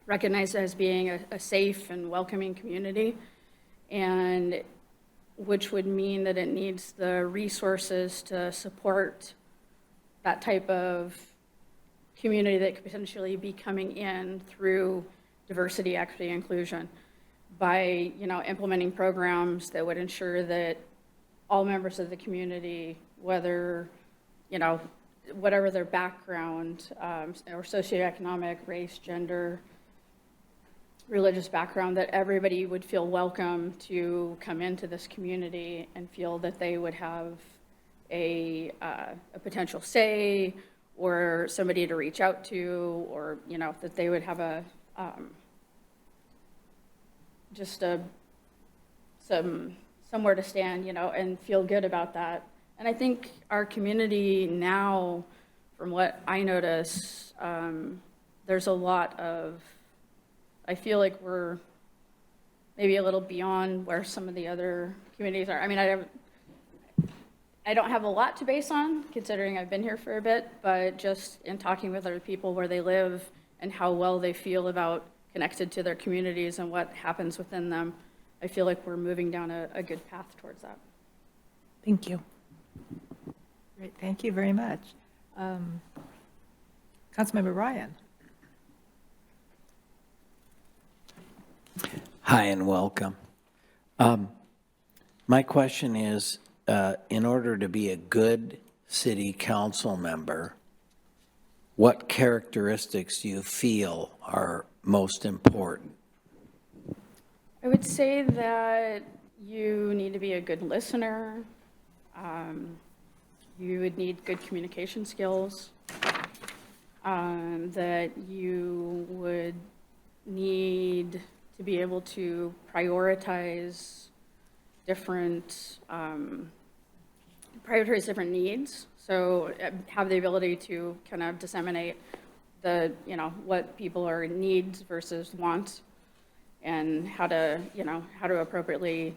recognized as being a safe and welcoming community, and which would mean that it needs the resources to support that type of community that could potentially be coming in through diversity, equity, inclusion by, implementing programs that would ensure that all members of the community, whether, whatever their background or socioeconomic, race, gender, religious background, that everybody would feel welcome to come into this community and feel that they would have a potential say or somebody to reach out to, or, that they would have somewhere to stand, and feel good about that. And I think our community now, from what I notice, there's a lot of, I feel like we're maybe a little beyond where some of the other communities are. I mean, I don't have a lot to base on, considering I've been here for a bit, but just in talking with other people where they live and how well they feel about connected to their communities and what happens within them, I feel like we're moving down a good path towards that. Thank you. Great, thank you very much. Councilmember Ryan. Hi and welcome. My question is, in order to be a good city council member, what characteristics do you feel are most important? I would say that you need to be a good listener. You would need good communication skills. That you would need to be able to prioritize different needs. So have the ability to kind of disseminate the, what people are in needs versus wants, and how to, how to appropriately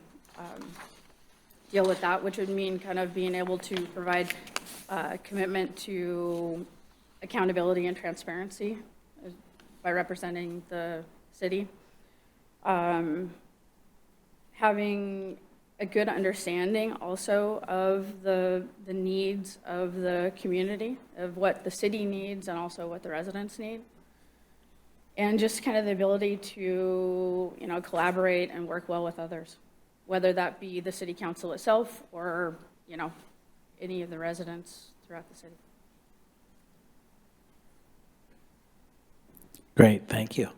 deal with that, which would mean kind of being able to provide commitment to accountability and transparency by representing the city. Having a good understanding also of the needs of the community, of what the city needs and also what the residents need. And just kind of the ability to, collaborate and work well with others, whether that be the city council itself or, any of the residents throughout the city. Great, thank you.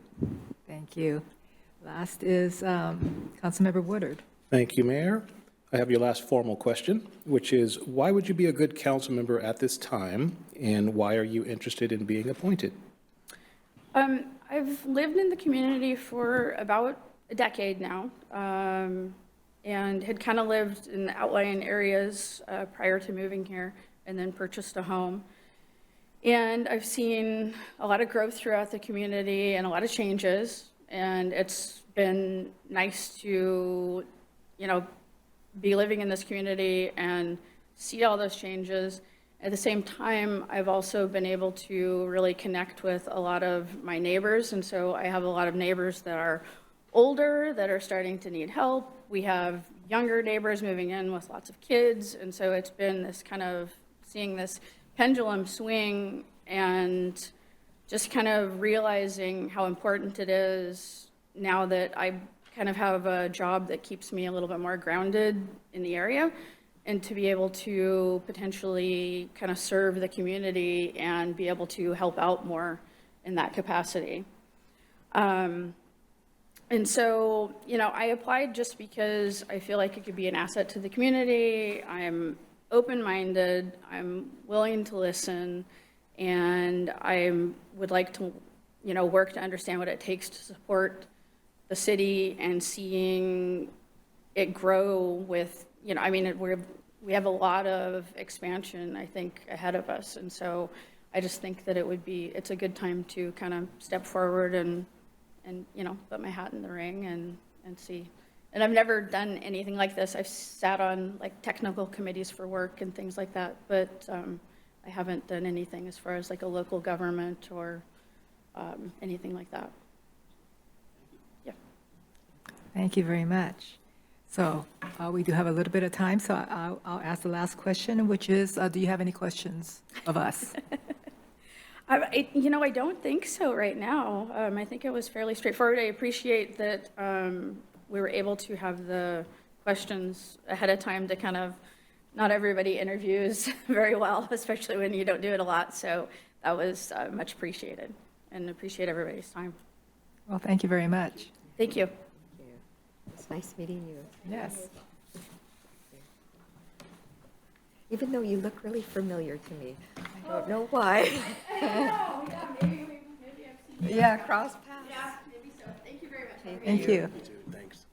Thank you. Last is Councilmember Woodard. Thank you, Mayor. I have your last formal question, which is, why would you be a good council member at this time, and why are you interested in being appointed? I've lived in the community for about a decade now, and had kind of lived in the outlying areas prior to moving here, and then purchased a home. And I've seen a lot of growth throughout the community and a lot of changes, and it's been nice to, be living in this community and see all those changes. At the same time, I've also been able to really connect with a lot of my neighbors, and so I have a lot of neighbors that are older, that are starting to need help. We have younger neighbors moving in with lots of kids, and so it's been this kind of seeing this pendulum swing and just kind of realizing how important it is now that I kind of have a job that keeps me a little bit more grounded in the area, and to be able to potentially kind of serve the community and be able to help out more in that capacity. And so, I applied just because I feel like it could be an asset to the community. I'm open-minded, I'm willing to listen, and I would like to, work to understand what it takes to support the city and seeing it grow with, we have a lot of expansion, I think, ahead of us. And so I just think that it's a good time to kind of step forward and put my hat in the ring and see. And I've never done anything like this. I've sat on like technical committees for work and things like that, but I haven't done anything as far as like a local government or anything like that. Yeah. Thank you very much. So we do have a little bit of time, so I'll ask the last question, which is, do you have any questions of us? I don't think so right now. I think it was fairly straightforward. I appreciate that we were able to have the questions ahead of time to kind of, not everybody interviews very well, especially when you don't do it a lot. So that was much appreciated, and appreciate everybody's time. Well, thank you very much. Thank you. It's nice meeting you. Yes. Even though you look really familiar to me. I don't know why. Yeah, maybe I've seen Yeah, cross paths. Yeah, maybe so. Thank you very much. Thank you. Thanks.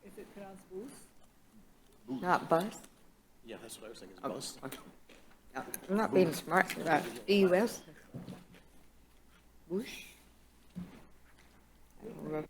Is it pronounced booth? Not bus? Yeah, that's what I was thinking, bus. I'm not being smart. B-U-S? Whoosh? I don't remember.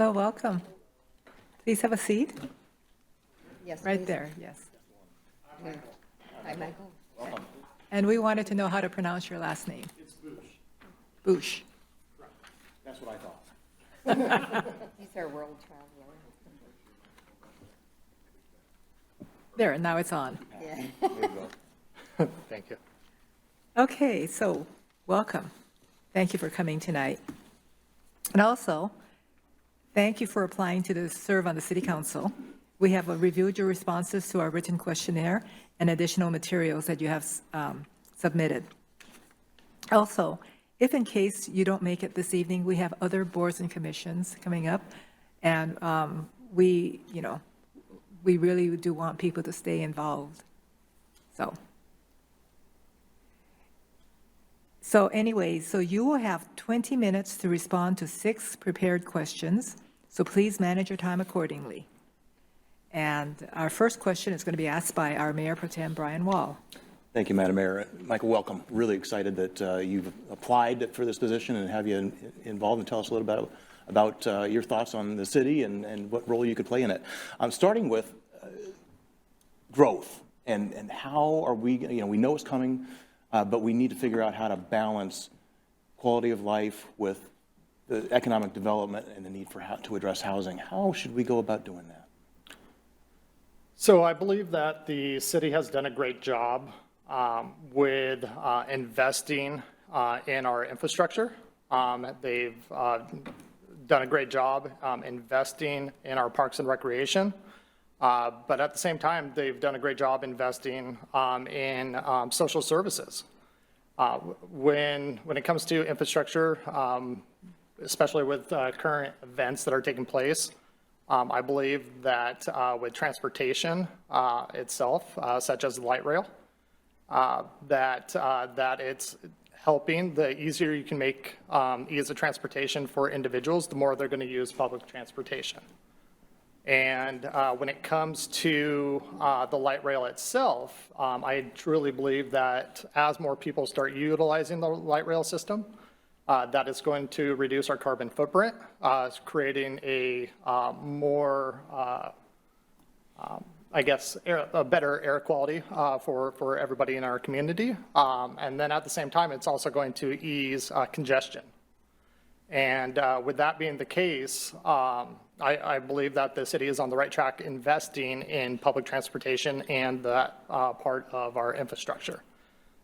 Hello, welcome. Please have a seat. Yes, Right please. there, yes. Hi, Michael. And we wanted to know how to pronounce your last name. It's Bush. That's what I thought. He's our world traveler. There, now it's on. Yeah. Thank you. Okay, so welcome. Thank you for coming tonight. And also, thank you for applying to serve on the City Council. We have reviewed your responses to our written questionnaire and additional materials that you have submitted. Also, if in case you don't make it this evening, we have other boards and commissions coming up, and we really do want people to stay involved. So anyway, so you will have 20 minutes to respond to 6 prepared questions, so please manage your time accordingly. And our first question is going to be asked by our Mayor Pro Tem, Brian Wall. Thank you, Madam Mayor. Michael, welcome. Really excited that you've applied for this position and have you involved, and tell us a little bit about your thoughts on the city and what role you could play in it. I'm starting with growth and how are we, we know it's coming, but we need to figure out how to balance quality of life with the economic development and the need for to address housing. How should we go about doing that? So I believe that the city has done a great job with investing in our infrastructure. They've done a great job investing in our parks and recreation. But at the same time, they've done a great job investing in social services. When it comes to infrastructure, especially with current events that are taking place, I believe that with transportation itself, such as light rail, that it's helping. The easier you can make ease of transportation for individuals, the more they're going to use public transportation. And when it comes to the light rail itself, I truly believe that as more people start utilizing the light rail system, that is going to reduce our carbon footprint, creating a more, a better air quality for everybody in our community. And then at the same time, it's also going to ease congestion. And with that being the case, I believe that the city is on the right track investing in public transportation and that part of our infrastructure.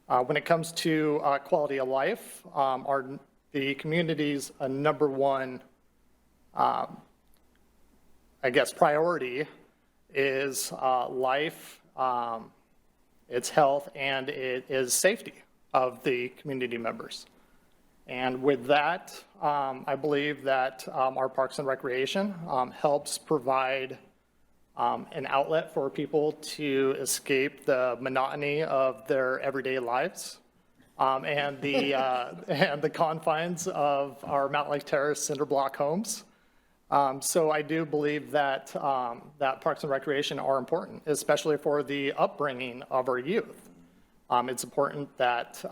When it comes to quality of life, the community's number one, priority is life, its health, and it is safety of the community members. And with that, I believe that our Parks and Recreation helps provide an outlet for people to escape the monotony of their everyday lives and the confines of our Mountlake Terrace cinder block homes. So I do believe that that Parks and Recreation are important, especially for the upbringing of our youth. It's important that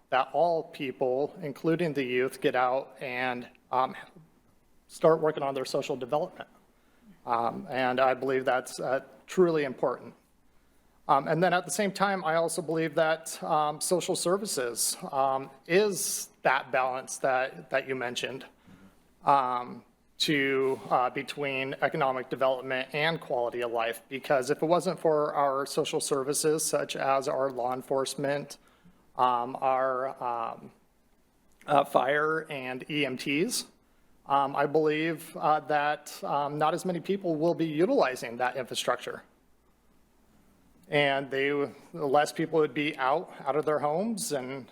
that all people, including the youth, get out and start working on their social development. And I believe that's truly important. And then at the same time, I also believe that social services is that balance that you mentioned between economic development and quality of life. Because if it wasn't for our social services, such as our law enforcement, our fire and EMTs, I believe that not as many people will be utilizing that infrastructure. And less people would be out of their homes, and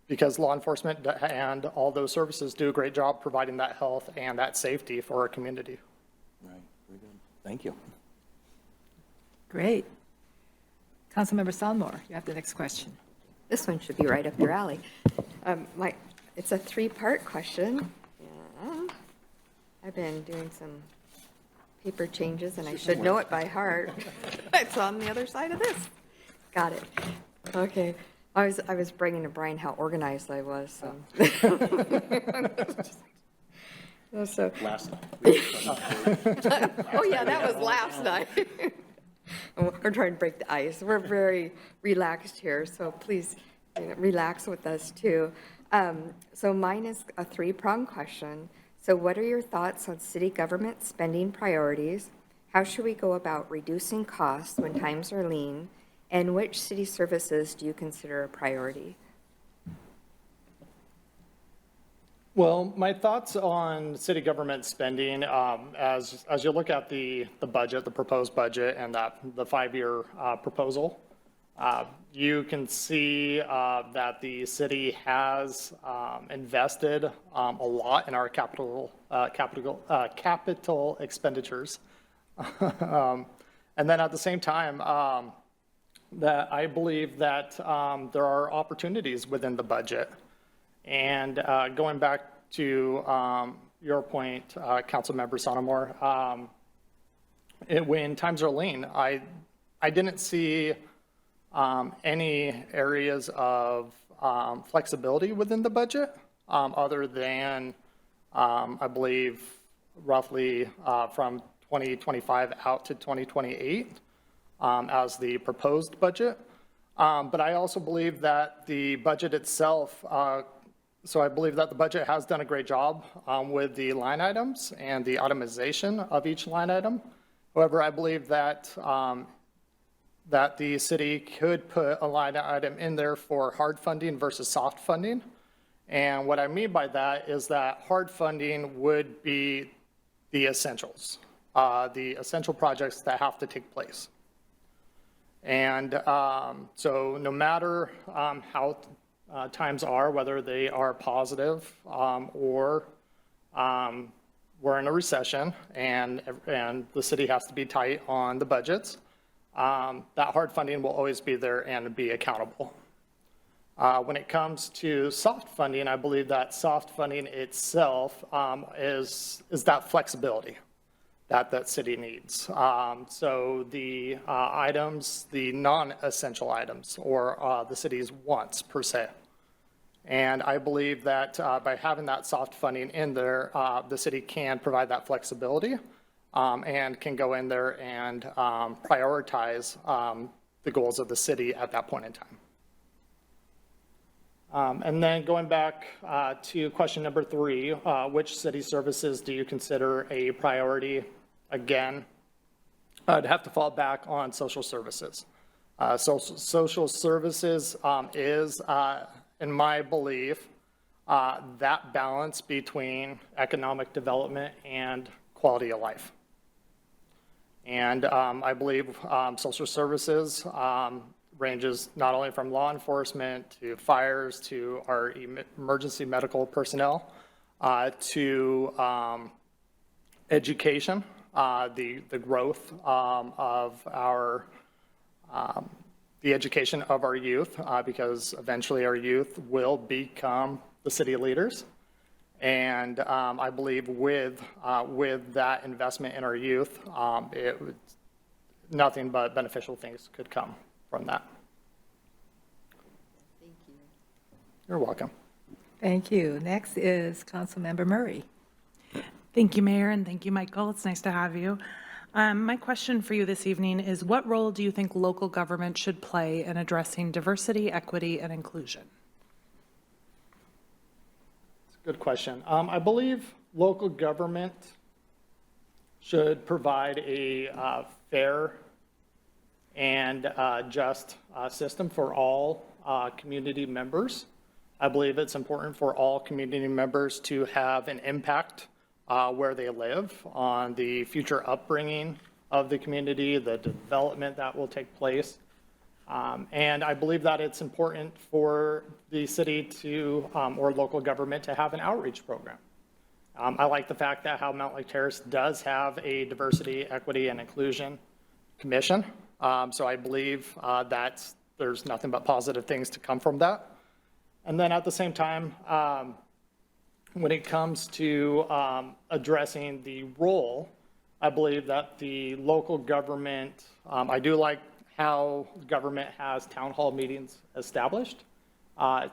because law enforcement and all those services do a great job providing that health and that safety for our community. Right, very good. Thank you. Great. Councilmember Sonmore, you have the next question. This one should be right up your alley. It's a 3-part question. Yeah. I've been doing some paper changes, and I should know it by heart. It's on the other side of this. Got it. Okay. I was bragging to Brian how organized I was. So. So, Last, oh yeah, that was last night. We're trying to break the ice. We're very relaxed here, so please relax with us too. So mine is a three-pronged question. So what are your thoughts on city government spending priorities? How should we go about reducing costs when times are lean? And which city services do you consider a priority? Well, my thoughts on city government spending, as you look at the budget, the proposed budget, and the 5-year proposal, you can see that the city has invested a lot in our capital expenditures. And then at the same time, that I believe that there are opportunities within the budget. And going back to your point, Councilmember Sonnemore, when times are lean, I didn't see any areas of flexibility within the budget other than, I believe, roughly from 2025 out to 2028 as the proposed budget. But I also believe that the budget itself, so I believe that the budget has done a great job with the line items and the itemization of each line item. However, I believe that that the city could put a line item in there for hard funding versus soft funding. And what I mean by that is that hard funding would be the essentials, the essential projects that have to take place. And so no matter how times are, whether they are positive or we're in a recession and the city has to be tight on the budgets, that hard funding will always be there and be accountable. When it comes to soft funding, I believe that soft funding itself is that flexibility that city needs. So the items, the non-essential items, or the city's wants per se. And I believe that by having that soft funding in there, the city can provide that flexibility and can go in there and prioritize the goals of the city at that point in time. And then going back to question number 3, which city services do you consider a priority? Again, I'd have to fall back on social services. Social services is, in my belief, that balance between economic development and quality of life. And I believe social services ranges not only from law enforcement to fires to our emergency medical personnel to education, the growth of our the education of our youth, because eventually our youth will become the city leaders. And I believe with that investment in our youth, nothing but beneficial things could come from that. Thank you. You're welcome. Thank you. Next is Councilmember Murray. Thank you, Mayor, and thank you, Michael. It's nice to have you. My question for you this evening is, what role do you think local government should play in addressing diversity, equity, and inclusion? It's a good question. I believe local government should provide a fair and just system for all community members. I believe it's important for all community members to have an impact where they live, on the future upbringing of the community, the development that will take place. And I believe that it's important for the city to, or local government to have an outreach program. I like the fact that how Mountlake Terrace does have a diversity, equity, and inclusion commission. So I believe that there's nothing but positive things to come from that. And then at the same time, when it comes to addressing the role, I believe that the local government, I do like how government has town hall meetings established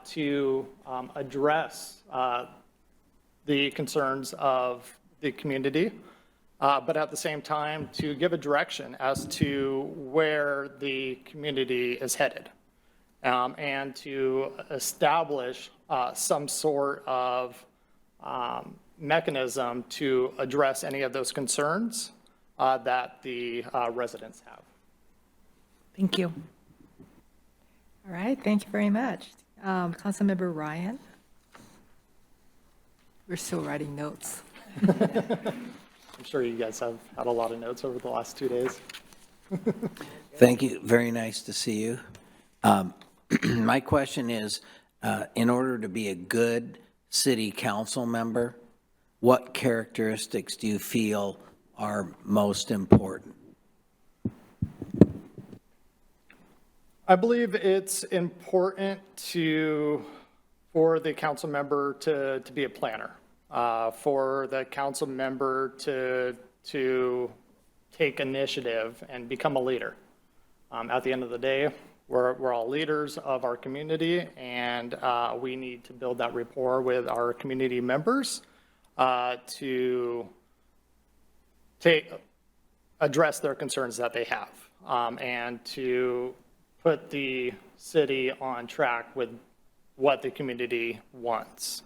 to address the concerns of the community, but at the same time to give a direction as to where the community is headed, and to establish some sort of mechanism to address any of those concerns that the residents have. Thank you. All right, thank you very much. Councilmember Ryan? We're still writing notes. I'm sure you guys have had a lot of notes over the last 2 days. Thank you. Very nice to see you. My question is, in order to be a good city council member, what characteristics do you feel are most important? I believe it's important for the council member to be a planner, for the council member to take initiative and become a leader. At the end of the day, we're all leaders of our community, and we need to build that rapport with our community members to address their concerns that they have, and to put the city on track with what the community wants.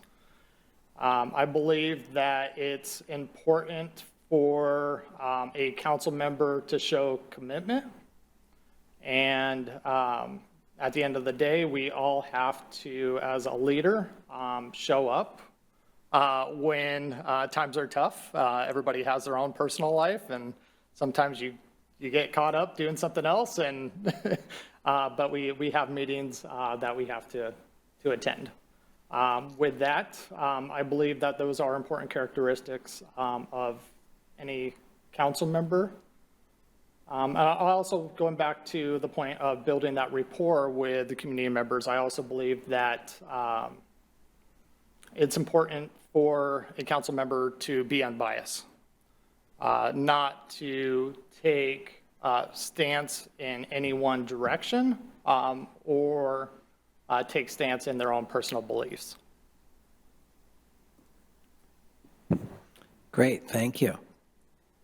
I believe that it's important for a council member to show commitment. And at the end of the day, we all have to, as a leader, show up when times are tough. Everybody has their own personal life, and sometimes you get caught up doing something else, and but we have meetings that we have to attend. With that, I believe that those are important characteristics of any council member. Also, going back to the point of building that rapport with the community members, I also believe that it's important for a council member to be unbiased, not to take stance in any one direction, or take stance in their own personal beliefs. Great, thank you.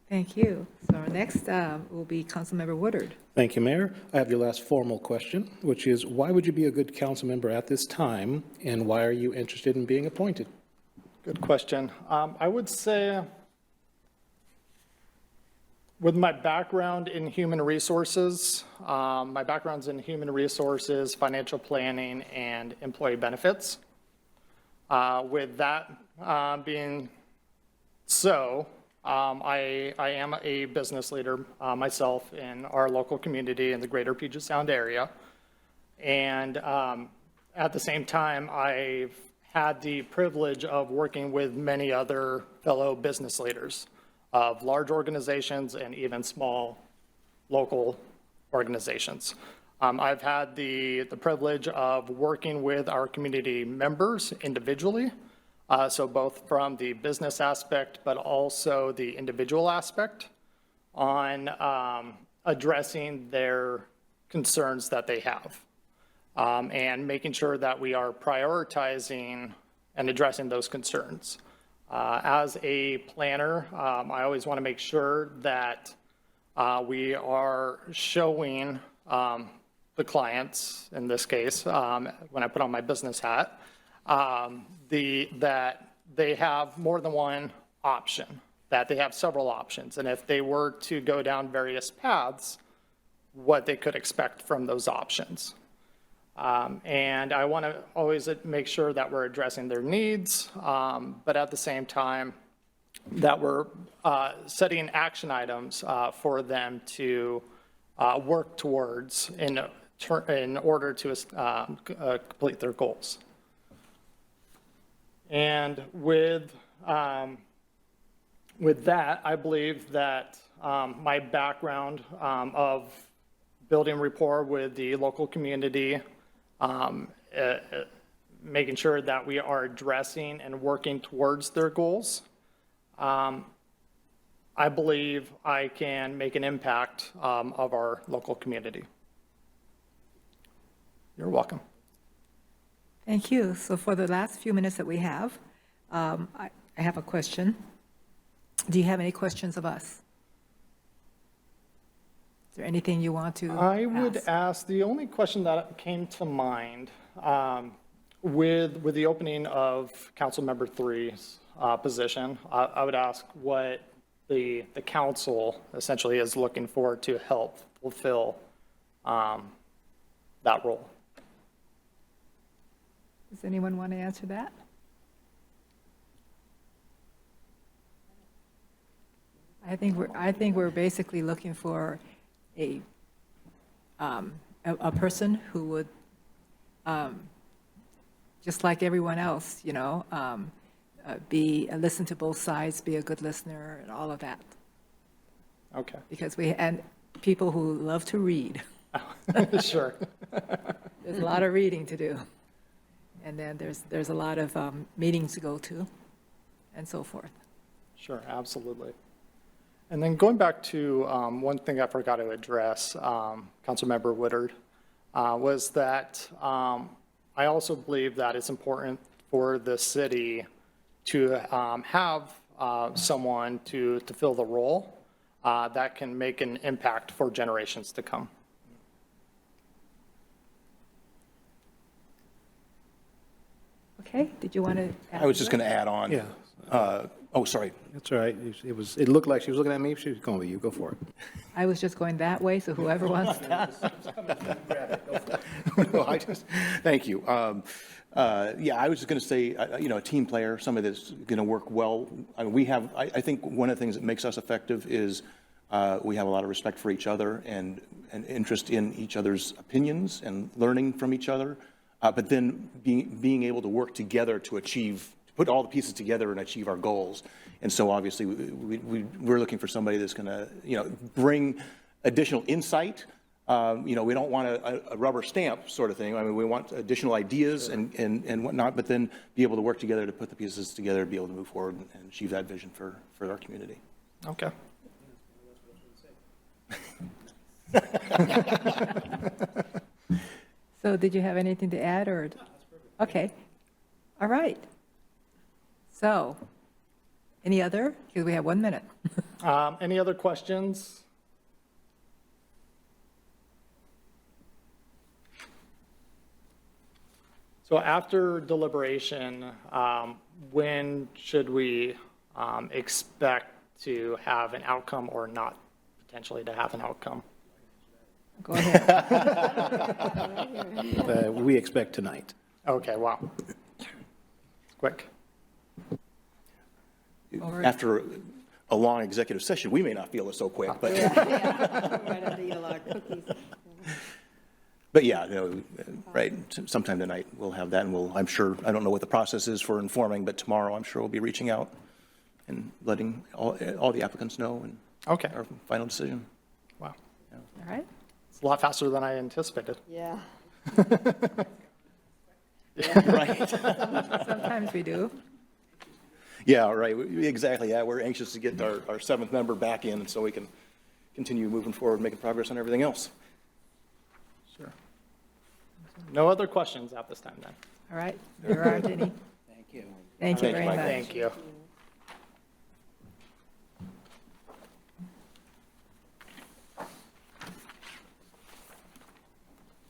Thank you. So our next will be Councilmember Woodard. Thank you, Mayor. I have your last formal question, which is, why would you be a good council member at this time, and why are you interested in being appointed? Good question. I would say, with my background in human resources, my background's in human resources, financial planning, and employee benefits. With that being so, I am a business leader myself in our local community in the greater Puget Sound area. And at the same time, I've had the privilege of working with many other fellow business leaders of large organizations and even small local organizations. I've had the privilege of working with our community members individually, so both from the business aspect, but also the individual aspect on addressing their concerns that they have, and making sure that we are prioritizing and addressing those concerns. As a planner, I always want to make sure that we are showing the clients, in this case, when I put on my business hat, that they have more than one option, that they have several options. And if they were to go down various paths, what they could expect from those options. And I want to always make sure that we're addressing their needs, but at the same time that we're setting action items for them to work towards in order to complete their goals. And with that, I believe that my background of building rapport with the local community, making sure that we are addressing and working towards their goals, I believe I can make an impact of our local community. You're welcome. Thank you. So for the last few minutes that we have, I have a question. Do you have any questions of us? Is there anything you want to I would ask? ask, the only question that came to mind with the opening of Councilmember 3's position, I would ask what the council essentially is looking for to help fulfill that role. Does anyone want to answer that? I think we're basically looking for a person who would, just like everyone else, listen to both sides, be a good listener, and all of that. Okay, Because and people who love to read. sure. There's a lot of reading to do. And then there's a lot of meetings to go to, and so forth. Sure, absolutely. And then going back to one thing I forgot to address, Councilmember Woodard, was that I also believe that it's important for the city to have someone to fill the role that can make an impact for generations to come. Okay, did you want to? I was just going to add on. Yeah. Oh, sorry. That's all right. It looked like she was looking at me. She was going with you. Go for it. I was just going that way, so whoever wants to. No, thank you. Yeah, I was just going to say, a team player, somebody that's going to work well. I mean, I think one of the things that makes us effective is we have a lot of respect for each other and an interest in each other's opinions and learning from each other, but then being able to work together to put all the pieces together and achieve our goals. And so obviously we're looking for somebody that's going to, bring additional insight. We don't want a rubber stamp sort of thing. I mean, we want additional ideas and whatnot, but then be able to work together to put the pieces together, be able to move forward and achieve that vision for our community. Okay. So did you have anything to add, or? Okay, all right. So, any other? Because we have 1 minute. Any other questions? So after deliberation, when should we expect to have an outcome or not potentially to have an outcome? Go ahead. We expect tonight. Okay, wow. Quick. After a long executive session, we may not feel it so quick, but. But yeah, right, sometime tonight we'll have that, and I'm sure, I don't know what the process is for informing, but tomorrow I'm sure we'll be reaching out and letting all the applicants know and Okay. our final decision. Wow. All right. It's a lot faster than I anticipated. Yeah. Right. Sometimes we do. Yeah, right, exactly, yeah, we're anxious to get our seventh member back in so we can continue moving forward, making progress on everything else. Sure. No other questions at this time then? All right. There aren't any. Thank you. Thank you very Mike. much. Thank you.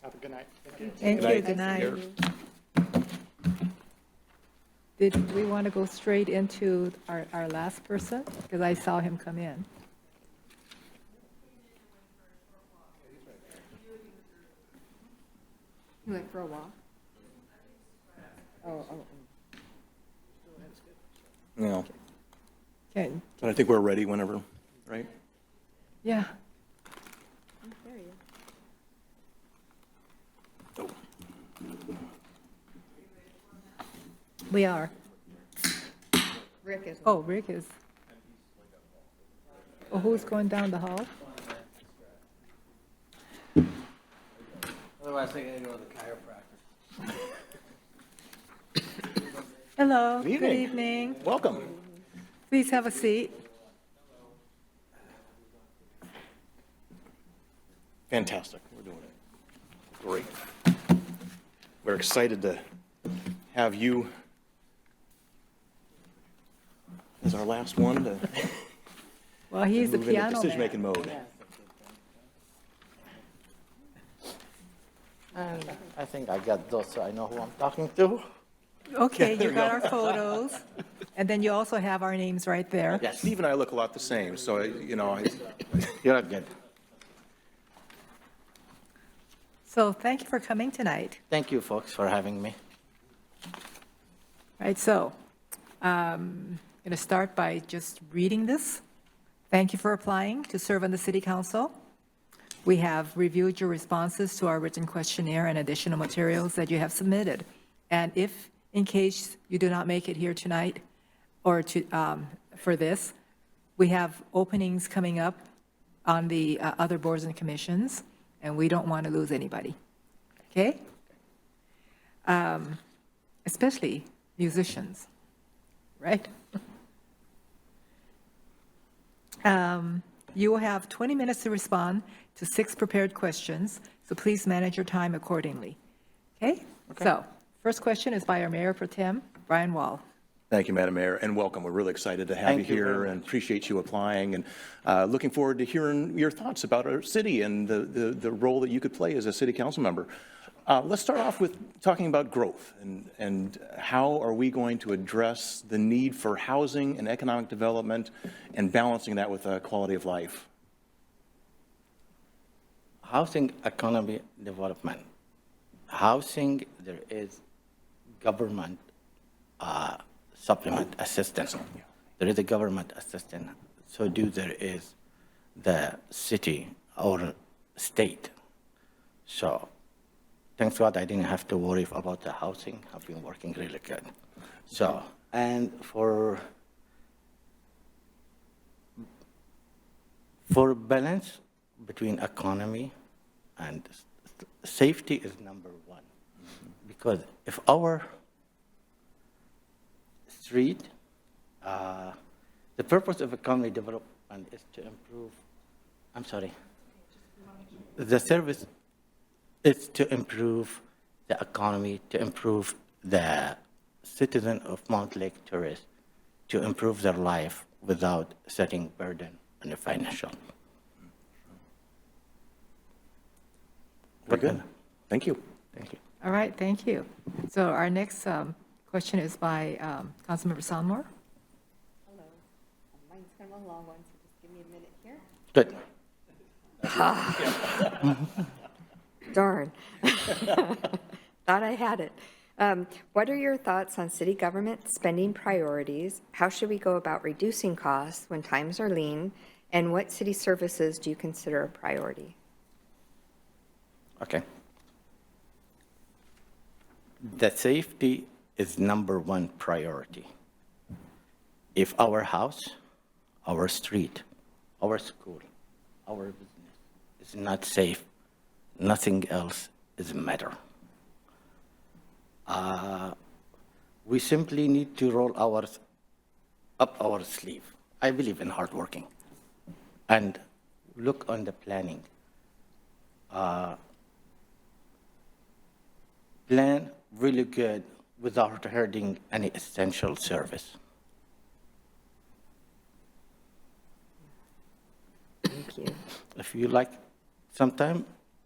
Have a good night. Thank you. Good night. Did we want to go straight into our last person? Because I saw him come in. You went for a walk? Yeah, Okay, but I think we're ready whenever, right? yeah. We are. Rick is. Oh, Rick is. Oh, who's going down the hall? Otherwise, I gotta go to the chiropractor. Hello. Good Good evening. evening. Welcome. Please have a seat. Fantastic, we're doing it. Great. We're excited to have you as our last one to Well, he's the move into piano man. decision-making mode. And I think I got those, so I know who I'm talking to. Okay, you got our photos. And then you also have our names right there. Yes, Steve and I look a lot the same, so, you're good. So thank you for coming tonight. Thank you, folks, for having me. Right, so I'm going to start by just reading this. Thank you for applying to serve on the City Council. We have reviewed your responses to our written questionnaire and additional materials that you have submitted. And if, in case you do not make it here tonight or for this, we have openings coming up on the other boards and commissions, and we don't want to lose anybody, okay? Especially musicians, right? You will have 20 minutes to respond to 6 prepared questions, so please manage your time accordingly. Okay? So, first question is by our Mayor Pro Tem, Brian Wall. Thank you, Madam Mayor, and welcome. We're really excited to have you Thank you very here and appreciate you applying, and looking forward to hearing your thoughts about our city and the role that you could play as a city council member. Let's start off with talking about growth and how are we going to address the need for housing and economic development and balancing that with quality of life. Housing economy development. Housing, there is government supplement assistance. There is a government assistance. So there is the city or state. So thanks God I didn't have to worry about the housing. I've been working really good. So, and for balance between economy and safety is number one. Because if our street, the purpose of economy development is to improve, the service is to improve the economy, to improve the citizen of Mountlake, Terrace, to improve their life without setting burden on the financial. Very good. Thank you. Thank you. All right, thank you. So our next question is by Councilmember Sonmore. Hello. Mine's kind of a long one, so just give me a minute here. Good. Darn. Thought I had it. What are your thoughts on city government spending priorities? How should we go about reducing costs when times are lean? And what city services do you consider a priority? Okay. The safety is number one priority. If our house, our street, our school, our business is not safe, nothing else is matter. We simply need to roll up our sleeve. I believe in hard working. And look on the planning. Plan really good without hurting any essential service. Thank you. If you like, sometime,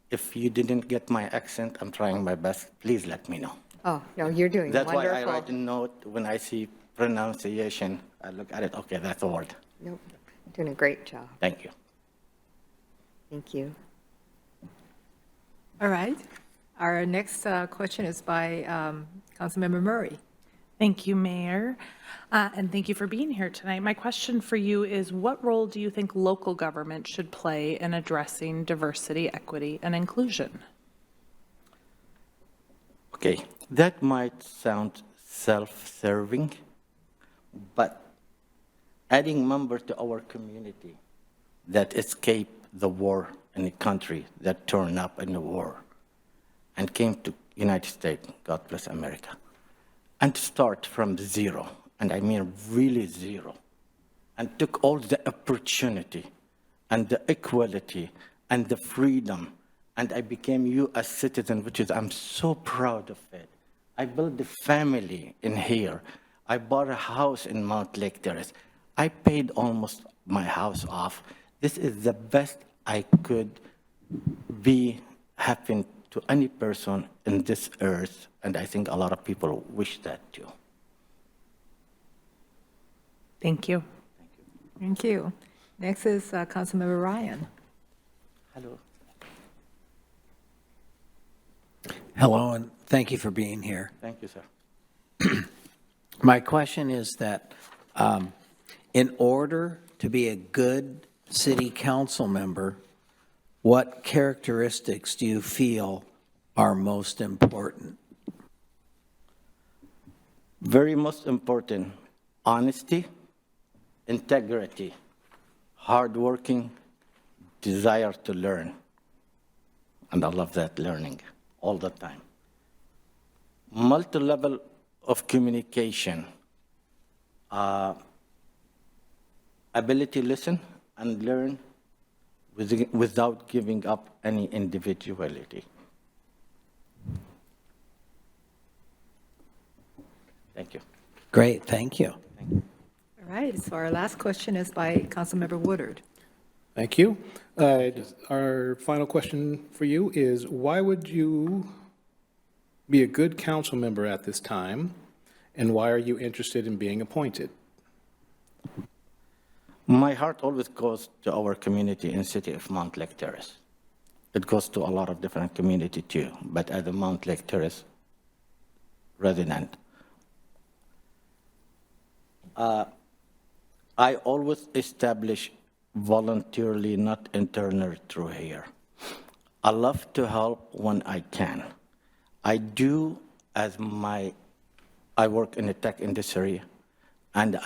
if you didn't get my accent, I'm trying my best, please let me know. Oh, no, you're doing That's wonderful. why I write a note when I see pronunciation. I look at it, okay, that's a word. Nope, doing a great job. Thank you. Thank you. All right. Our next question is by Councilmember Murray. Thank you, Mayor, and thank you for being here tonight. My question for you is, what role do you think local government should play in addressing diversity, equity, and inclusion? Okay, that might sound self-serving, but adding members to our community that escaped the war in the country, that turned up in the war, and came to United States, God bless America, and start from zero, and I mean really zero, and took all the opportunity and the equality and the freedom, and I became U.S. citizen, which is, I'm so proud of it. I built a family in here. I bought a house in Mountlake Terrace. I paid almost my house off. This is the best I could be happen to any person in this earth, and I think a lot of people wish that too. Thank you. Thank you. Next is Councilmember Ryan. Hello. Hello, and thank you for being here. Thank you, sir. My question is that in order to be a good city council member, what characteristics do you feel are most important? Very most important, honesty, integrity, hardworking, desire to learn. And I love that learning all the time. Multi-level of communication, ability to listen and learn without giving up any individuality. Thank you. Great, thank you. All right, so our last question is by Councilmember Woodard. Thank you. Our final question for you is, why would you be a good council member at this time, and why are you interested in being appointed? My heart always goes to our community in city of Mountlake Terrace. It goes to a lot of different community too, but as a Mountlake Terrace resident, I always establish voluntarily, not internally through here. I love to help when I can. I do I work in the tech industry, and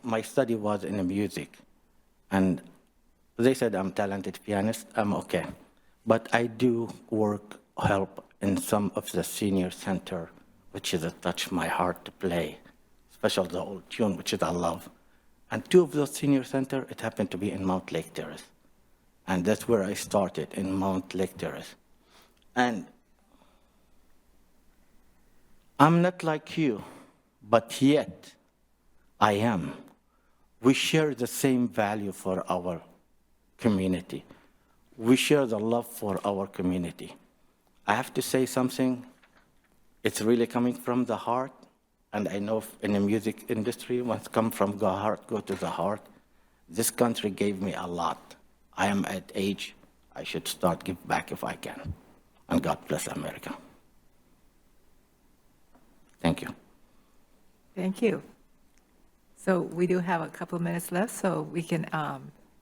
my study was in the music. And they said I'm talented pianist, I'm okay. But I do help in some of the senior center, which is a touch my heart to play, especially the old tune, which is I love. And two of those senior center, it happened to be in Mountlake Terrace. And that's where I started, in Mountlake Terrace. And I'm not like you, but yet I am. We share the same value for our community. We share the love for our community. I have to say something, it's really coming from the heart, and I know in the music industry, once come from the heart, go to the heart. This country gave me a lot. I am at age, I should start give back if I can. And God bless America. Thank you. Thank you. So we do have a couple of minutes left, so we can,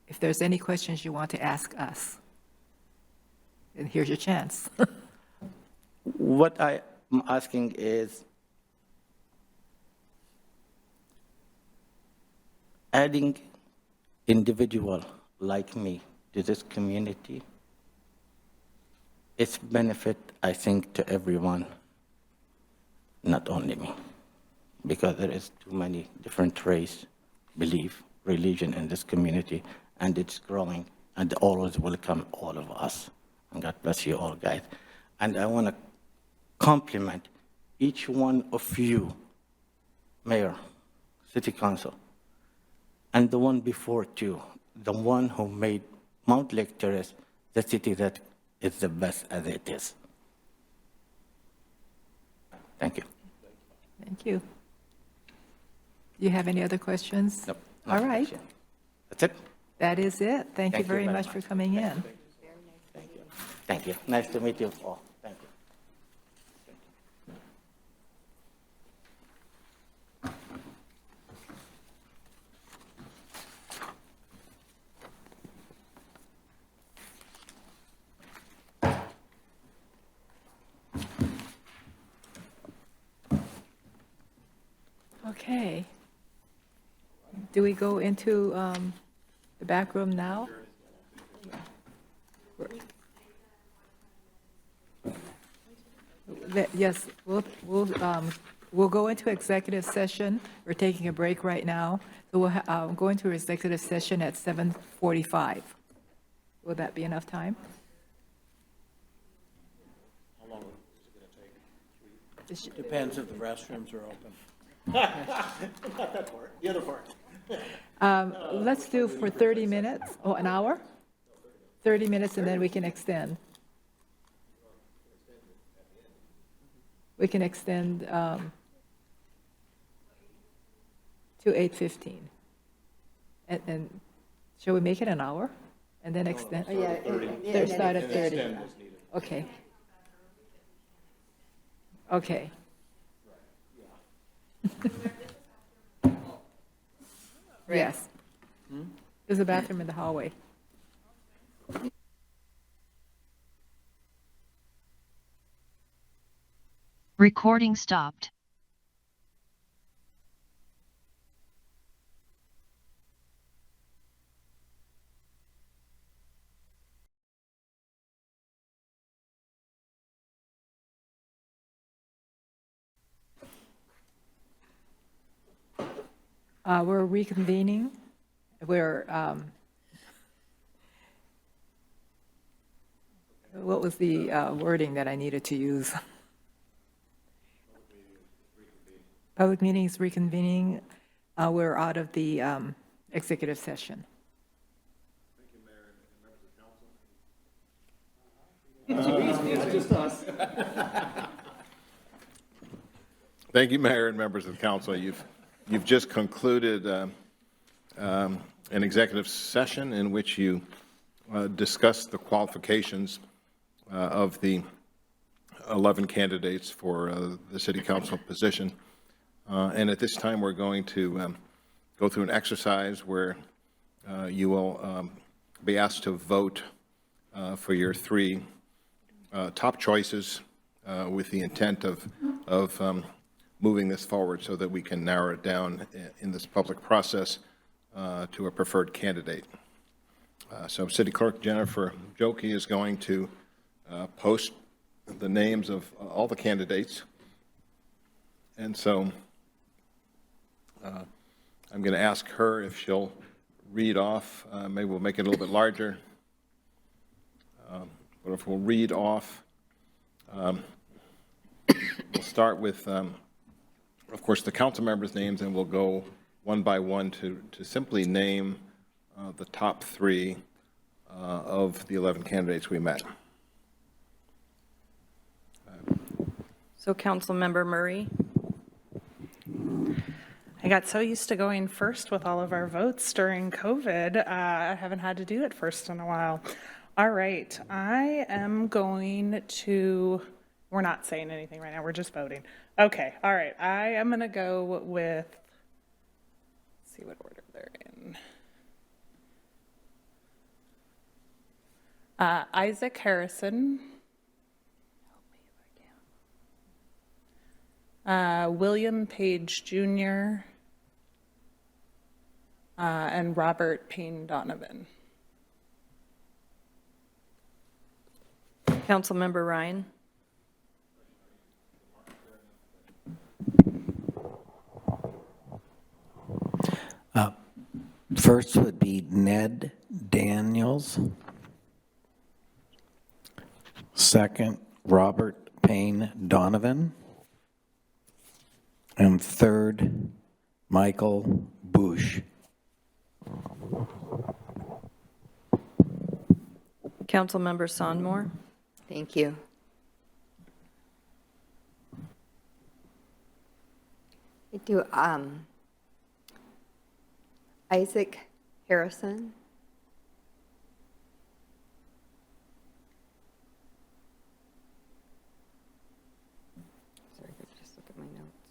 if there's any questions you want to ask us, and here's your chance. What I am asking is, adding individual like me to this community, it's benefit, I think, to everyone, not only me, because there is too many different race, belief, religion in this community, and it's growing, and always welcome all of us. And God bless you all, guys. And I want to compliment each one of you, Mayor, City Council, and the one before too, the one who made Mountlake Terrace the city that is the best as it is. Thank you. Thank you. Do you have any other questions? Nope. All right. That's it. That is it. Thank you Thank you very very much for coming in. Thank you. Thank you. Nice to meet you all. Thank you. Okay. Do we go into the back room now? Yes, we'll go into executive session. We're taking a break right now. So we'll go into executive session at 7:45. Will that be enough time? How long is it going to take? Depends if the restrooms are open. Not that part, the other part. Let's do for 30 minutes, or an hour? 30 minutes, and then we can extend. We can extend to 8:15. And shall we make it an hour and then extend? They start at 30. Okay. Okay. Yes. There's a bathroom in the hallway. Recording stopped. We're reconvening. What was the wording that I needed to use? Public meetings reconvening. We're out of the executive session. Thank you, Mayor and members of the council. You've just concluded an executive session in which you discussed the qualifications of the 11 candidates for the city council position. And at this time, we're going to go through an exercise where you will be asked to vote for your three top choices with the intent of moving this forward so that we can narrow it down in this public process to a preferred candidate. So City Clerk Jennifer Jokey is going to post the names of all the candidates. And so I'm going to ask her if she'll read off, maybe we'll make it a little bit larger, but if we'll read off, we'll start with, of course, the council members' names, and we'll go one by one to simply name the top three of the 11 candidates we met. So Councilmember Murray. I got so used to going first with all of our votes during COVID, I haven't had to do it first in a while. All right, I am going to, we're not saying anything right now, we're just voting. Okay, all right, I am going to go with, let's see what order they're in. Isaac Harrison. William Page Jr. And Robert Payne Donovan. Councilmember Ryan. First would be Ned Daniels. Second, Robert Payne Donovan. And third, Michael Bush. Councilmember Sonmore. Thank you. I do Isaac Harrison. Sorry, I just look at my notes.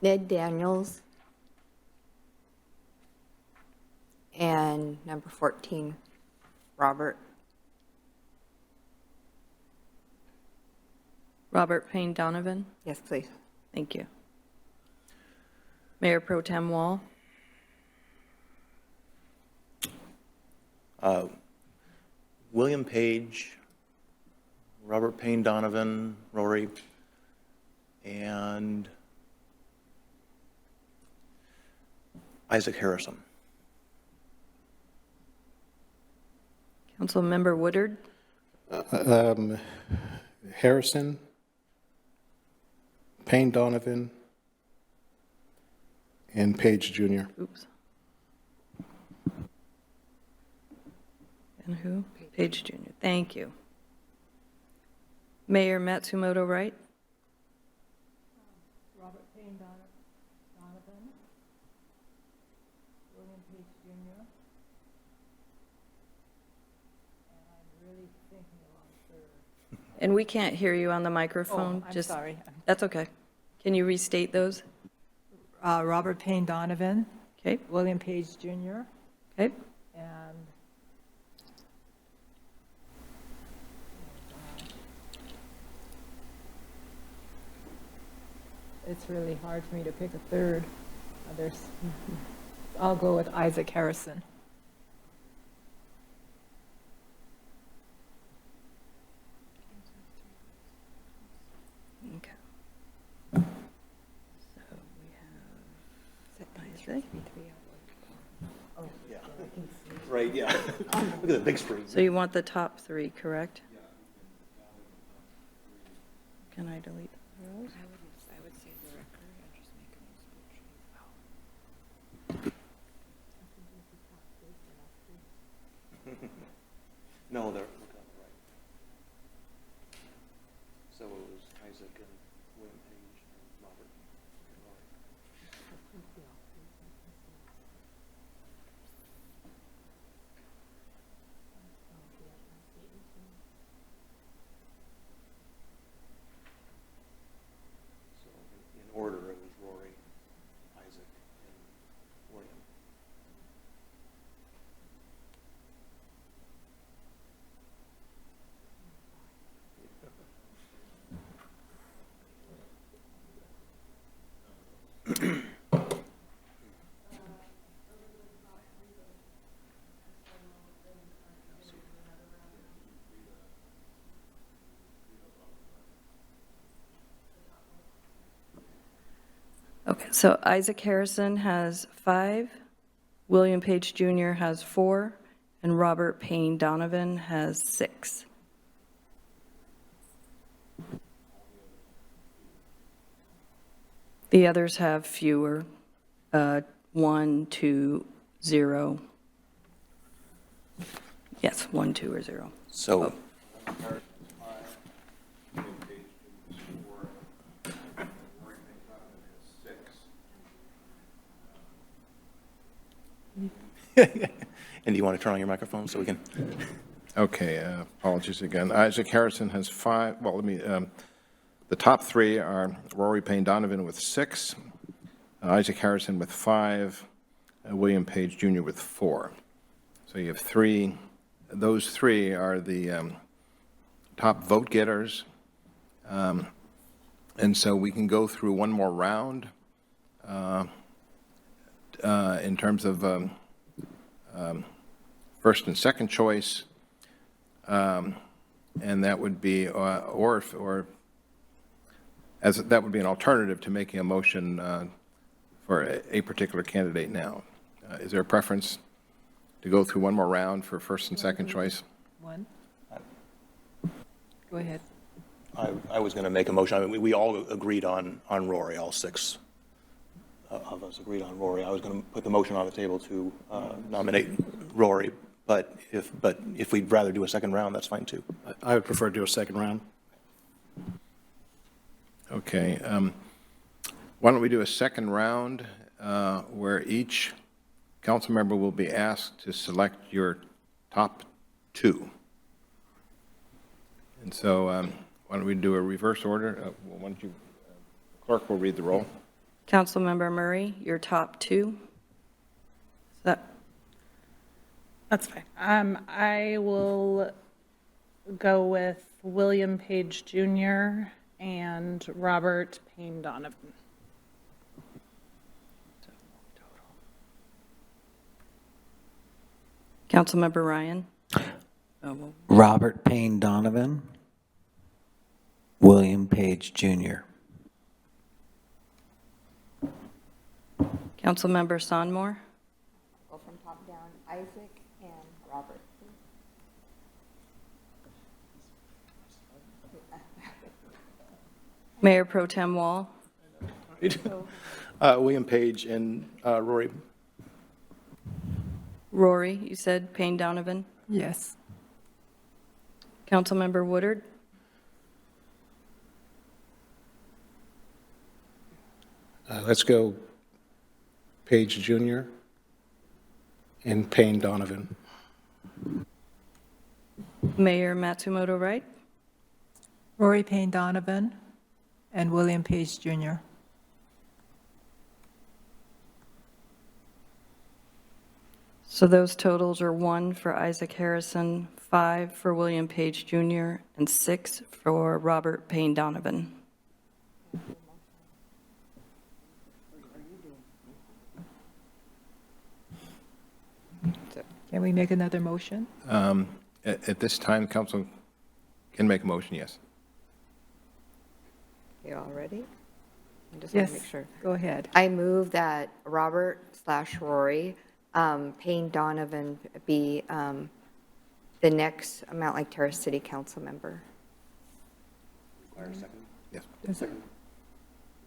Ned Daniels. And number 14, Robert. Robert Payne Donovan. Yes, please. Thank you. Mayor Pro Tem Wall. William Page, Robert Payne Donovan, Rory, and Isaac Harrison. Councilmember Woodard. Harrison, Payne Donovan, and Page Jr. Oops. And who? Page Jr. Thank you. Mayor Matsumoto Wright? Robert Payne Donovan, William Page Jr., and I'm really thinking about third. And we can't hear you on the microphone. Oh, I'm Just- sorry. That's okay. Can you restate those? Robert Payne Donovan, Okay, William Page Jr., okay. and it's really hard for me to pick a third. I'll go with Isaac Harrison. Okay. So we have Isaac. Right, yeah. Look at the big screen. So you want the top three, correct? Can I delete those? I would say the record and just make No, they're look on the right. So it was Isaac and William Page and Robert and Lori. So in order, it was Rory, Isaac, and William. Okay, so Isaac Harrison has 5, William Page Jr. has 4, and Robert Payne Donovan has 6. The others have fewer, 1, 2, 0. Yes, 1, 2, or 0. So. And do you want to turn on your microphone so we can? Okay, apologies again. Isaac Harrison has 5. Well, let me, the top 3 are Rory Payne Donovan with 6, Isaac Harrison with 5, William Page Jr. with 4. So you have 3. Those 3 are the top vote getters. And so we can go through one more round in terms of first and second choice, and that would be, or as that would be an alternative to making a motion for a particular candidate now. Is there a preference to go through one more round for first and second choice? One. Go ahead. I was going to make a motion. I mean, we all agreed on Rory, all 6 of us agreed on Rory. I was going to put the motion on the table to nominate Rory, but if we'd rather do a second round, that's fine too. I would prefer to do a second round. Okay. Why don't we do a second round where each council member will be asked to select your top 2. And so why don't we do a reverse order? Why don't you, clerk will read the roll. Councilmember Murray, your top 2. That's fine. I will go with William Page Jr. and Robert Payne Donovan. Councilmember Ryan? Robert Payne Donovan, William Page Jr. Councilmember Sonmore? Go from top down, Isaac and Robert. Mayor Pro Tem Wall? William Page and Rory. Rory, you said Payne Donovan. Yes. Councilmember Woodard. Let's go Page Jr. and Payne Donovan. Mayor Matsumoto Wright. Rory Payne Donovan and William Page Jr. So those totals are 1 for Isaac Harrison, 5 for William Page Jr., and 6 for Robert Payne Donovan. Can we make another motion? At this time, council can make a motion, yes. You all ready? I just want Yes, to make sure. go ahead. I move that Robert/Rory Payne Donovan be the next Mountlake Terrace City Council member. Yes.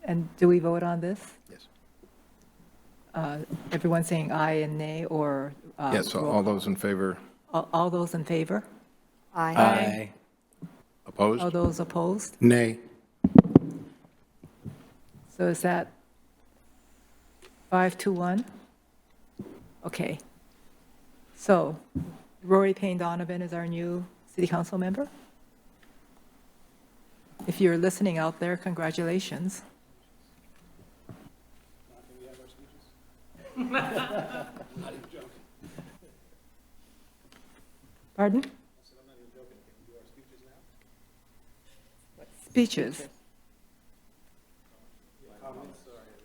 And do we vote on this? Yes. Everyone saying aye and nay, or? Yes, so all those in favor, All those in favor? Aye. Aye. opposed? All those opposed? Nay. So is that 5-1? Okay. So Rory Payne Donovan is our new city council member. If you're listening out there, congratulations. Pardon? Speeches.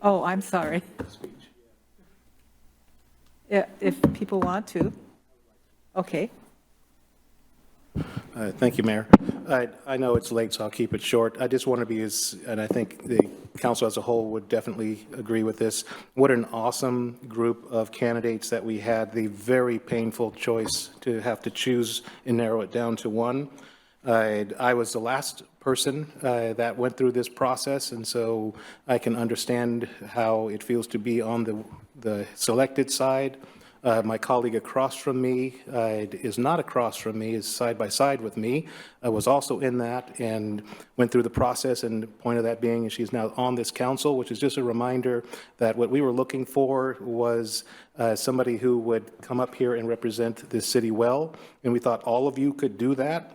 Oh, I'm sorry. Yeah, if people want to. Okay. Thank you, Mayor. I know it's late, so I'll keep it short. I just want to be and I think the council as a whole would definitely agree with this. What an awesome group of candidates that we had, the very painful choice to have to choose and narrow it down to one. I was the last person that went through this process, and so I can understand how it feels to be on the selected side. My colleague across from me is not across from me, is side by side with me, was also in that and went through the process, and the point of that being she's now on this council, which is just a reminder that what we were looking for was somebody who would come up here and represent this city well, and we thought all of you could do that.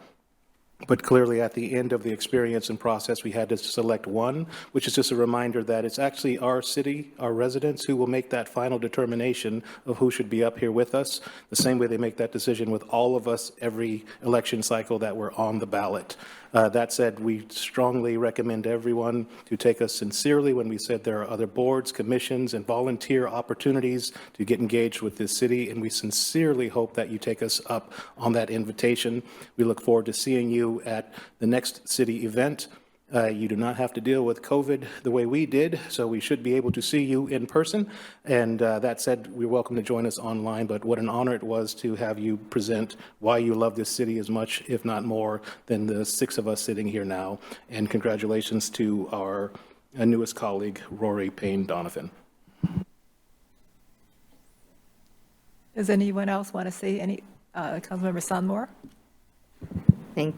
But clearly, at the end of the experience and process, we had to select one, which is just a reminder that it's actually our city, our residents, who will make that final determination of who should be up here with us, the same way they make that decision with all of us every election cycle that we're on the ballot. That said, we strongly recommend everyone to take us sincerely when we said there are other boards, commissions, and volunteer opportunities to get engaged with this city, and we sincerely hope that you take us up on that invitation. We look forward to seeing you at the next city event. You do not have to deal with COVID the way we did, so we should be able to see you in person. And that said, we're welcome to join us online, but what an honor it was to have you present why you love this city as much, if not more, than the 6 of us sitting here now. And congratulations to our newest colleague, Rory Payne Donovan. Does anyone else want to say any, Councilmember Sunmore? Thank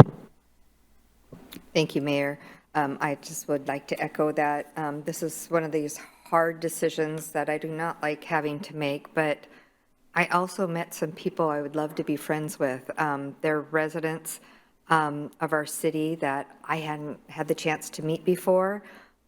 you, Mayor. I just would like to echo that this is one of these hard decisions that I do not like having to make, but I also met some people I would love to be friends with. They're residents of our city that I hadn't had the chance to meet before,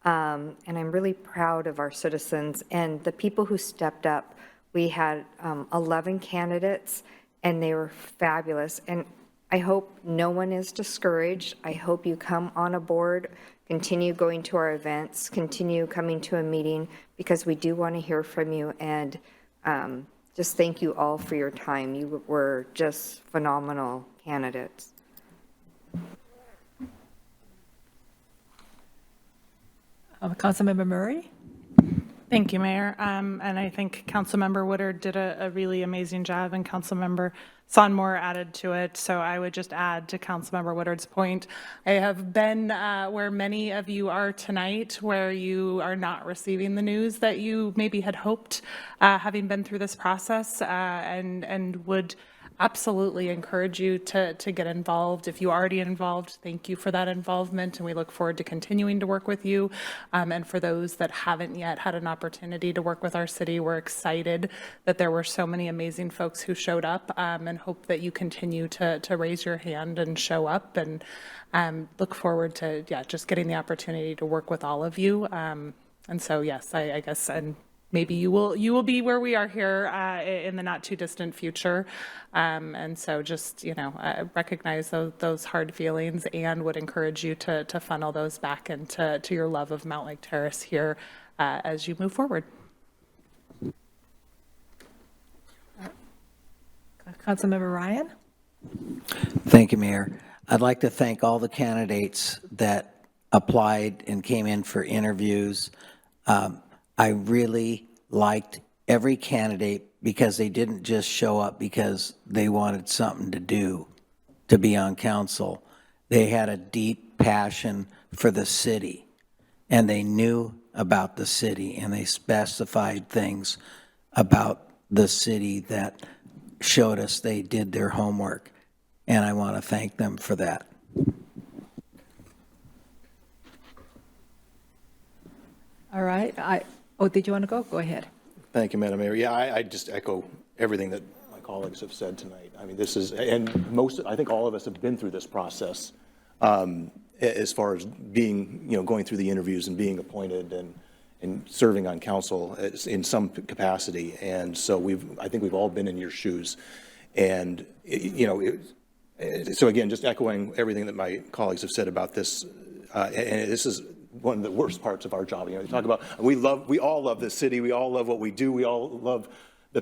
and I'm really proud of our citizens and the people who stepped up. We had 11 candidates, and they were fabulous. And I hope no one is discouraged. I hope you come on a board, continue going to our events, continue coming to a meeting, because we do want to hear from you. And just thank you all for your time. You were just phenomenal candidates. Councilmember Murray? Thank you, Mayor. And I think Councilmember Woodard did a really amazing job, and Councilmember Sonmore added to it. So I would just add to Councilmember Woodard's point. I have been where many of you are tonight, where you are not receiving the news that you maybe had hoped, having been through this process, and would absolutely encourage you to get involved. If you are already involved, thank you for that involvement, and we look forward to continuing to work with you. And for those that haven't yet had an opportunity to work with our city, we're excited that there were so many amazing folks who showed up, and hope that you continue to raise your hand and show up, and look forward to, just getting the opportunity to work with all of you. And so, yes, I guess, and maybe you will be where we are here in the not too distant future. And so just, recognize those hard feelings, and would encourage you to funnel those back into your love of Mountlake Terrace here as you move forward. Councilmember Ryan? Thank you, Mayor. I'd like to thank all the candidates that applied and came in for interviews. I really liked every candidate because they didn't just show up because they wanted something to do to be on council. They had a deep passion for the city, and they knew about the city, and they specified things about the city that showed us they did their homework, and I want to thank them for that. All right. Did you want to go? Go ahead. Thank you, Madam Mayor. Yeah, I just echo everything that my colleagues have said tonight. I mean, this is, and I think all of us have been through this process as far as being, going through the interviews and being appointed and serving on council in some capacity. And so I think we've all been in your shoes. And, so again, just echoing everything that my colleagues have said about this, and this is one of the worst parts of our job. You talk about, we all love this city. We all love what we do. We all love the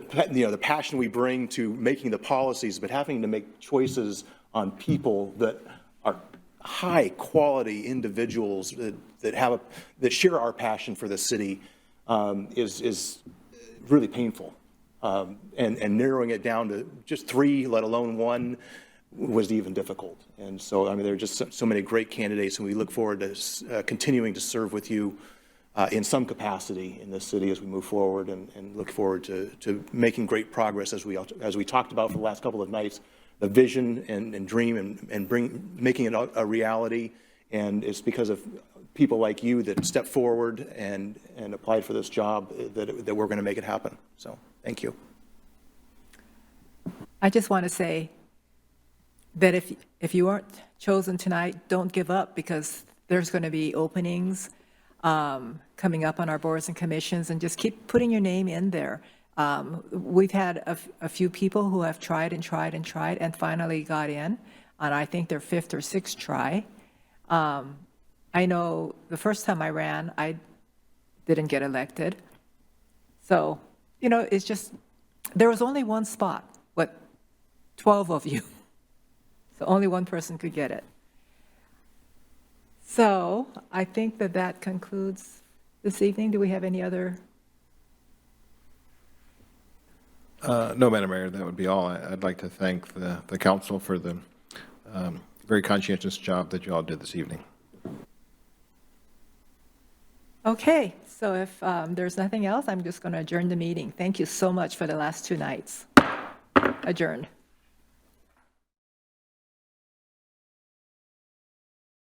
passion we bring to making the policies, but having to make choices on people that are high quality individuals that share our passion for the city is really painful. And narrowing it down to just 3, let alone 1, was even difficult. And so, I mean, there are just so many great candidates, and we look forward to continuing to serve with you in some capacity in this city as we move forward, and look forward to making great progress as we talked about for the last couple of nights, the vision and dream and making it a reality. And it's because of people like you that stepped forward and applied for this job that we're going to make it happen. So thank you. I just want to say that if you aren't chosen tonight, don't give up, because there's going to be openings coming up on our boards and commissions, and just keep putting your name in there. We've had a few people who have tried and tried and tried and finally got in, and I think their 5th or 6th try. I know the first time I ran, I didn't get elected. So, it's just, there was only one spot, 12 of you. So only one person could get it. So I think that concludes this evening. Do we have any other? No, Madam Mayor, that would be all. I'd like to thank the council for the very conscientious job that you all did this evening. Okay, so if there's nothing else, I'm just going to adjourn the meeting. Thank you so much for the last 2 nights. Adjourned.